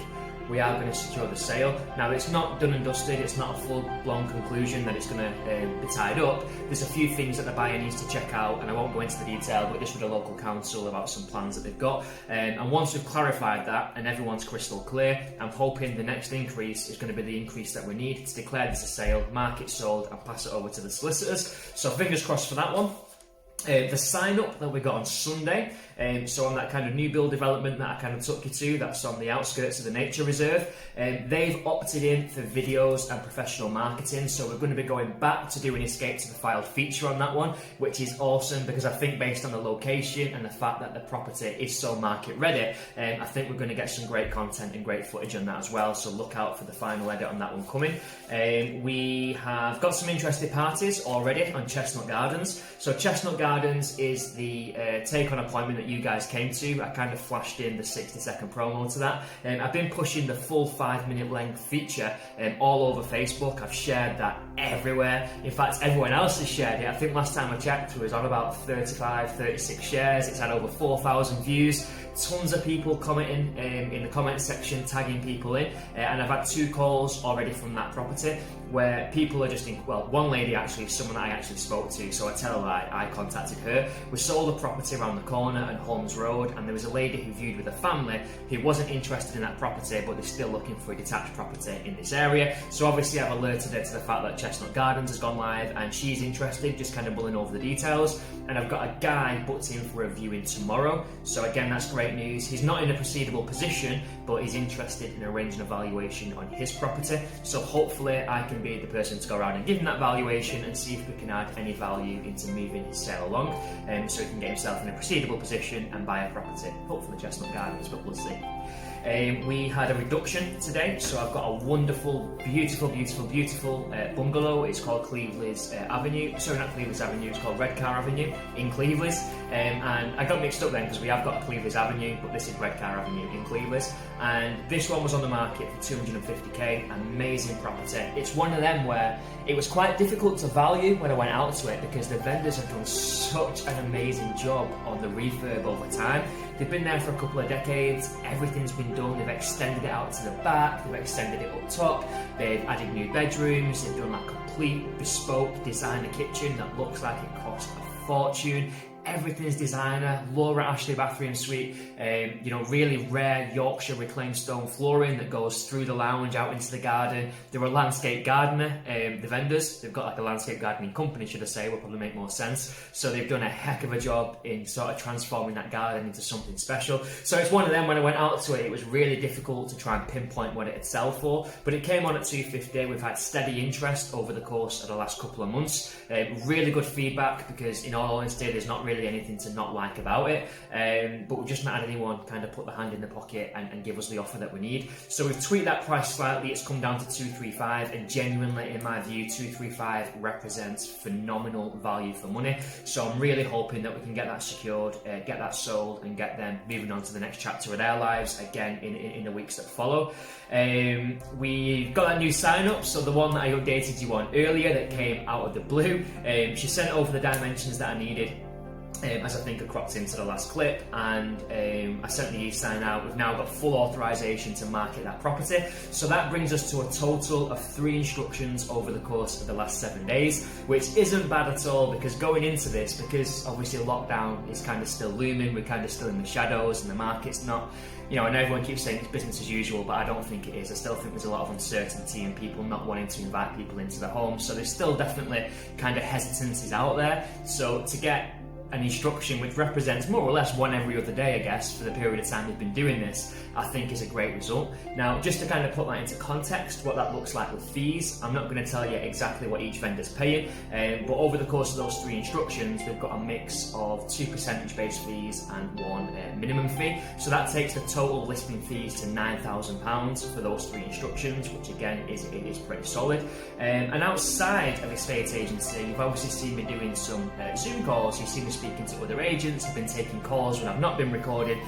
we are going to secure the sale. Now, it's not done and dusted, it's not a full-blown conclusion that it's going to be tied up. There's a few things that the buyer needs to check out, and I won't go into the detail, but just with the local council about some plans that they've got. And once we've clarified that and everyone's crystal clear, I'm hoping the next increase is going to be the increase that we need to declare this a sale, mark it sold, and pass it over to the solicitors. So fingers crossed for that one. The sign up that we got on Sunday, so on that kind of new build development that I kind of took you to, that's on the outskirts of the nature reserve, they've opted in for videos and professional marketing, so we're going to be going back to doing Escape to the Filed feature on that one, which is awesome because I think based on the location and the fact that the property is so market ready, I think we're going to get some great content and great footage on that as well, so look out for the final edit on that one coming. We have got some interested parties already on Chestnut Gardens. So Chestnut Gardens is the take on appointment that you guys came to. I kind of flashed in the 60-second promo to that. I've been pushing the full 5-minute length feature all over Facebook. I've shared that everywhere. In fact, everyone else has shared it. I think last time I checked it was on about 36 shares. It's had over 4,000 views. Tons of people commenting in the comment section, tagging people in, and I've had 2 calls already from that property where people are just one lady actually, someone that I actually spoke to, so I tell her I contacted her. We sold a property around the corner on Holmes Road, and there was a lady who viewed with a family who wasn't interested in that property, but they're still looking for a detached property in this area. So obviously I've alerted her to the fact that Chestnut Gardens has gone live and she's interested, just kind of mulling over the details. And I've got a guy booked in for a viewing tomorrow, so again that's great news. He's not in a proceedable position, but he's interested in arranging a valuation on his property, so hopefully I can be the person to go around and give him that valuation and see if we can add any value into moving his sale along, so he can get himself in a proceedable position and buy a property, hopefully Chestnut Gardens, but we'll see. We had a reduction today, so I've got a wonderful, beautiful bungalow. It's called Cleveley's Avenue. Sorry, not Cleveley's Avenue, it's called Redcar Avenue in Cleveley's. And I got mixed up then because we have got Cleveley's Avenue, but this is Redcar Avenue in Cleveley's. And this one was on the market for 250k, amazing property. It's one of them where it was quite difficult to value when I went out to it because the vendors have done such an amazing job on the refurb over time. They've been there for a couple of decades, everything's been done, they've extended it out to the back, they've extended it up top, they've added new bedrooms, they've done that complete bespoke designer kitchen that looks like it cost a fortune. Everything's designer, Laura Ashley bathroom suite, really rare Yorkshire reclaimed stone flooring that goes through the lounge out into the garden. They're a landscape gardener, the vendors. They've got like a landscape gardening company, should I say, will probably make more sense. So they've done a heck of a job in sort of transforming that garden into something special. So it's one of them, when I went out to it, it was really difficult to try and pinpoint what it had sell for, but it came on at 250. We've had steady interest over the course of the last couple of months. Really good feedback because in all honesty, there's not really anything to not like about it, but we've just not had anyone kind of put the hand in the pocket and give us the offer that we need. So we've tweaked that price slightly. It's come down to 235, and genuinely, in my view, 235 represents phenomenal value for money. So I'm really hoping that we can get that secured, get that sold, and get them moving on to the next chapter of their lives again in the weeks that follow. We've got that new sign up, so the one that I updated you on earlier that came out of the blue, she sent over the dimensions that I needed, as I think I cropped into the last clip, and I sent the e-sign out. We've now got full authorization to market that property, so that brings us to a total of 3 instructions over the course of the last 7 days, which isn't bad at all, because going into this, because obviously lockdown is kind of still looming, we're kind of still in the shadows and the market's not, I know everyone keeps saying it's business as usual, but I don't think it is. I still think there's a lot of uncertainty and people not wanting to invite people into their homes, so there's still definitely kind of hesitancies out there. So to get an instruction which represents more or less one every other day, I guess, for the period of time we've been doing this, I think is a great result. Now, just to kind of put that into context, what that looks like with fees, I'm not going to tell you exactly what each vendor's paying, but over the course of those 3 instructions, we've got a mix of 2 percentage-based fees and 1 minimum fee. So that takes the total listing fees to £9,000 for those 3 instructions, which again is pretty solid. And outside of estate agency, you've obviously seen me doing some Zoom calls, you've seen me speaking to other agents, I've been taking calls when I've not been recorded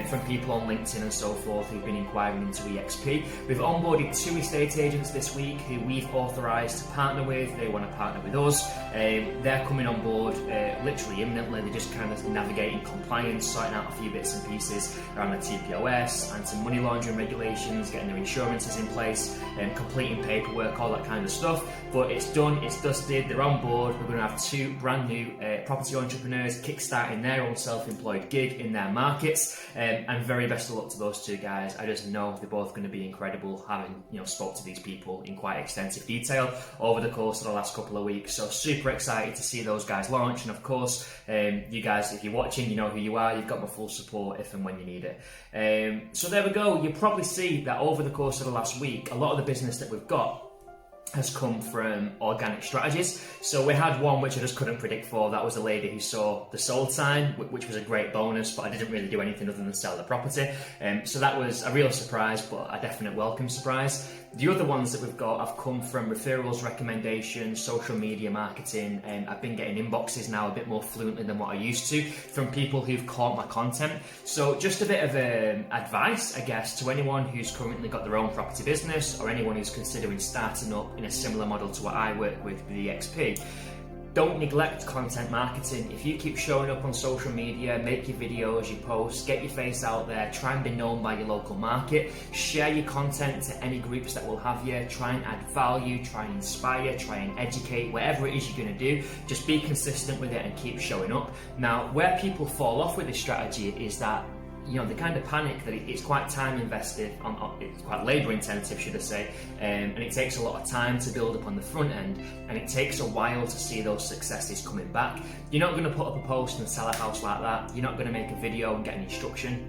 from people on LinkedIn and so forth who've been inquiring into EXP. We've onboarded 2 estate agents this week who we've authorised to partner with. They want to partner with us. They're coming on board literally imminently. They're just kind of navigating compliance, sorting out a few bits and pieces around the TPOS, anti-money laundering regulations, getting their insurances in place, completing paperwork, all that kind of stuff. But it's done, it's dusted, they're on board. We're going to have 2 brand new property entrepreneurs kickstarting their own self-employed gig in their markets, and very best of luck to those 2 guys. I just know they're both going to be incredible, having spoke to these people in quite extensive detail over the course of the last couple of weeks. So super excited to see those guys launch, and of course you guys, if you're watching, you know who you are. You've got my full support if and when you need it. So there we go. You'll probably see that over the course of the last week, a lot of the business that we've got has come from organic strategies. So we had one which I just couldn't predict for. That was a lady who saw the sold sign, which was a great bonus, but I didn't really do anything other than sell the property. So that was a real surprise, but a definite welcome surprise. The other ones that we've got have come from referrals, recommendations, social media marketing, and I've been getting inboxes now a bit more fluently than what I used to from people who've caught my content. So just a bit of advice, I guess, to anyone who's currently got their own property business or anyone who's considering starting up in a similar model to what I work with EXP. Don't neglect content marketing. If you keep showing up on social media, make your videos, your posts, get your face out there, try and be known by your local market, share your content to any groups that will have you, try and add value, try and inspire, try and educate, whatever it is you're going to do, just be consistent with it and keep showing up. Now, where people fall off with this strategy is that they kind of panic that it's quite time invested, it's quite labour intensive, should I say, and it takes a lot of time to build up on the front end, and it takes a while to see those successes coming back. You're not going to put up a post and sell a house like that. You're not going to make a video and get an instruction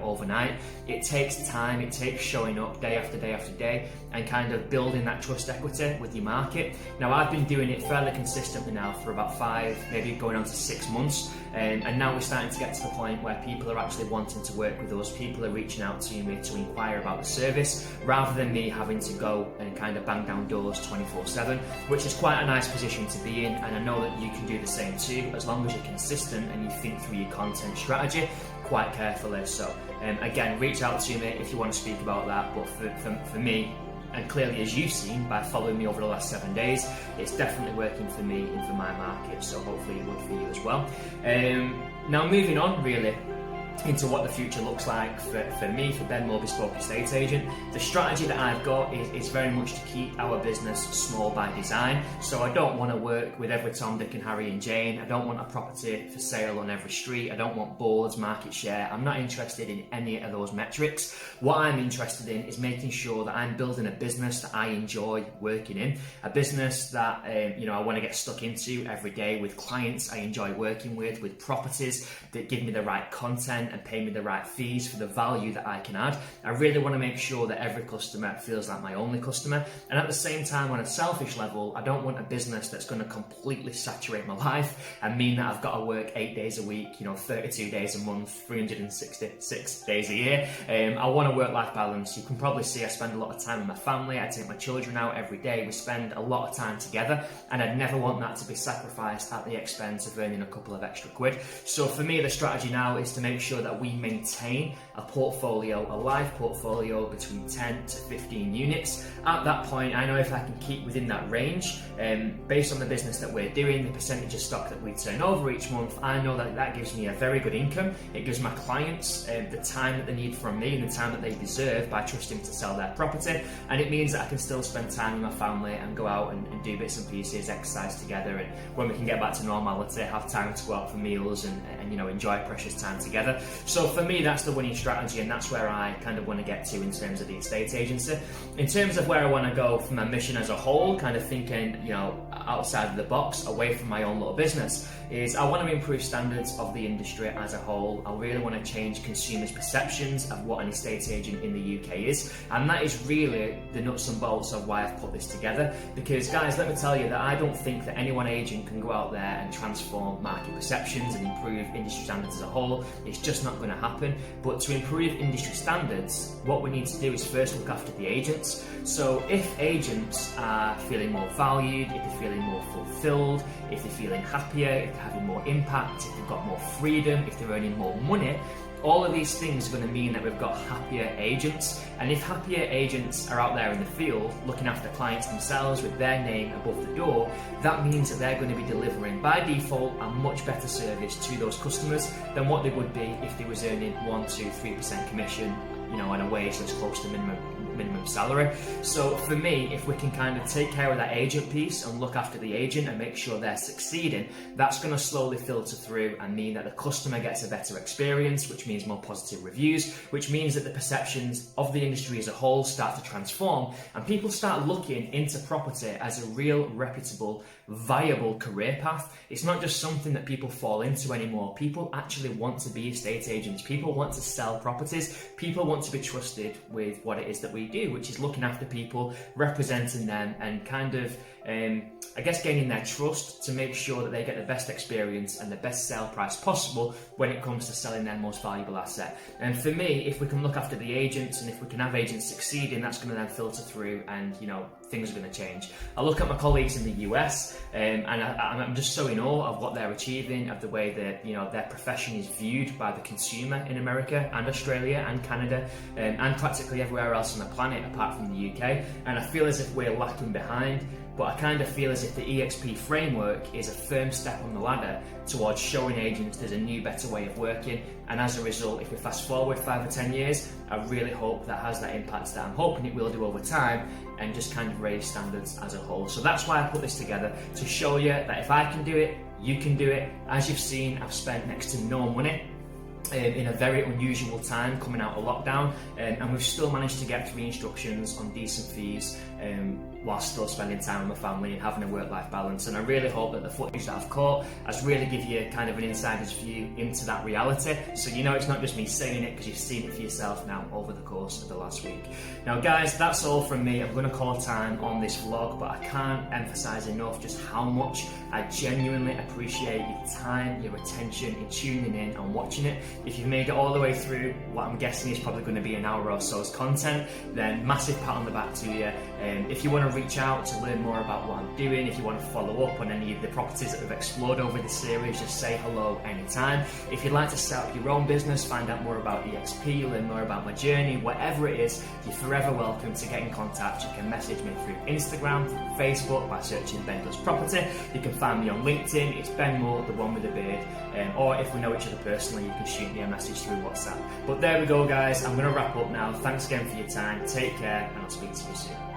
overnight. It takes time, it takes showing up day after day after day and kind of building that trust equity with your market. Now, I've been doing it fairly consistently now for about 5, maybe going on to 6 months, and now we're starting to get to the point where people are actually wanting to work with us. People are reaching out to me to inquire about the service rather than me having to go and kind of bang down doors 24/7, which is quite a nice position to be in, and I know that you can do the same too, as long as you're consistent and you think through your content strategy quite carefully. So again, reach out to me if you want to speak about that, but for me, and clearly as you've seen by following me over the last 7 days, it's definitely working for me and for my market, so hopefully it would for you as well. Now moving on really into what the future looks like for me, for Ben Moore Bespoke Estate Agent. The strategy that I've got is very much to keep our business small by design. So I don't want to work with every Tom, Dick and Harry and Jane. I don't want a property for sale on every street. I don't want boards, market share. I'm not interested in any of those metrics. What I'm interested in is making sure that I'm building a business that I enjoy working in, a business that I want to get stuck into every day, with clients I enjoy working with properties that give me the right content and pay me the right fees for the value that I can add. I really want to make sure that every customer feels like my only customer, and at the same time, on a selfish level, I don't want a business that's going to completely saturate my life and mean that I've got to work 8 days a week, 32 days a month, 366 days a year. I want a work-life balance. You can probably see I spend a lot of time with my family. I take my children out every day. We spend a lot of time together, and I'd never want that to be sacrificed at the expense of earning a couple of extra quid. So for me, the strategy now is to make sure that we maintain a portfolio, a live portfolio between 10 to 15 units. At that point, I know if I can keep within that range, based on the business that we're doing, the percentage of stock that we turn over each month, I know that that gives me a very good income. It gives my clients the time that they need from me and the time that they deserve by trusting to sell their property, and it means that I can still spend time with my family and go out and do bits and pieces, exercise together, and when we can get back to normality, have time to go out for meals and enjoy precious time together. So for me, that's the winning strategy, and that's where I kind of want to get to in terms of the estate agency. In terms of where I want to go for my mission as a whole, kind of thinking, outside of the box, away from my own little business, is I want to improve standards of the industry as a whole. I really want to change consumers' perceptions of what an estate agent in the UK is, and that is really the nuts and bolts of why I've put this together. Because guys, let me tell you that I don't think that any one agent can go out there and transform market perceptions and improve industry standards as a whole. It's just just not going to happen. But to improve industry standards, what we need to do is first look after the agents. So if agents are feeling more valued, if they're feeling more fulfilled, if they're feeling happier, if they're having more impact, if they've got more freedom, if they're earning more money, all of these things are going to mean that we've got happier agents. And if happier agents are out there in the field looking after clients themselves with their name above the door, that means that they're going to be delivering by default a much better service to those customers than what they would be if they was earning 1, 2, 3% commission, on a wage that's close to minimum salary. So for me, if we can kind of take care of that agent piece and look after the agent and make sure they're succeeding, that's going to slowly filter through and mean that the customer gets a better experience, which means more positive reviews, which means that the perceptions of the industry as a whole start to transform, and people start looking into property as a real, reputable, viable career path. It's not just something that people fall into anymore. People actually want to be estate agents. People want to sell properties. People want to be trusted with what it is that we do, which is looking after people, representing them, and kind of gaining their trust to make sure that they get the best experience and the best sale price possible when it comes to selling their most valuable asset. And for me, if we can look after the agents and if we can have agents succeeding, that's going to then filter through, and things are going to change. I look at my colleagues in the US, and I'm just so in awe of what they're achieving, of the way that their profession is viewed by the consumer in America and Australia and Canada, and practically everywhere else on the planet apart from the UK. And I feel as if we're lacking behind. But I kind of feel as if the EXP framework is a firm step on the ladder towards showing agents there's a new, better way of working. And as a result, if we fast forward 5 or 10 years, I really hope that has that impact that I'm hoping it will do over time, and just kind of raise standards as a whole. So that's why I put this together, to show you that if I can do it, you can do it. As you've seen, I've spent next to no money in a very unusual time coming out of lockdown, and we've still managed to get 3 instructions on decent fees whilst still spending time with my family and having a work-life balance. And I really hope that the footage that I've caught has really give you kind of an insider's view into that reality, so it's not just me saying it, because you've seen it for yourself now over the course of the last week. Now guys, that's all from me. I'm going to call time on this vlog, but I can't emphasize enough just how much I genuinely appreciate your time, your attention in tuning in and watching it. If you've made it all the way through what I'm guessing is probably going to be an hour or so's content, then massive pat on the back to you. If you want to reach out to learn more about what I'm doing, if you want to follow up on any of the properties that we've explored over this series, just say hello anytime. If you'd like to set up your own business, find out more about EXP, learn more about my journey, whatever it is, you're forever welcome to get in contact. You can message me through Instagram, through Facebook by searching Ben Does Property. You can find me on LinkedIn, it's Ben Moore, the one with the beard, or if we know each other personally, you can shoot me a message through WhatsApp. But there we go guys, I'm going to wrap up now. Thanks again for your time, take care, and I'll speak to you soon.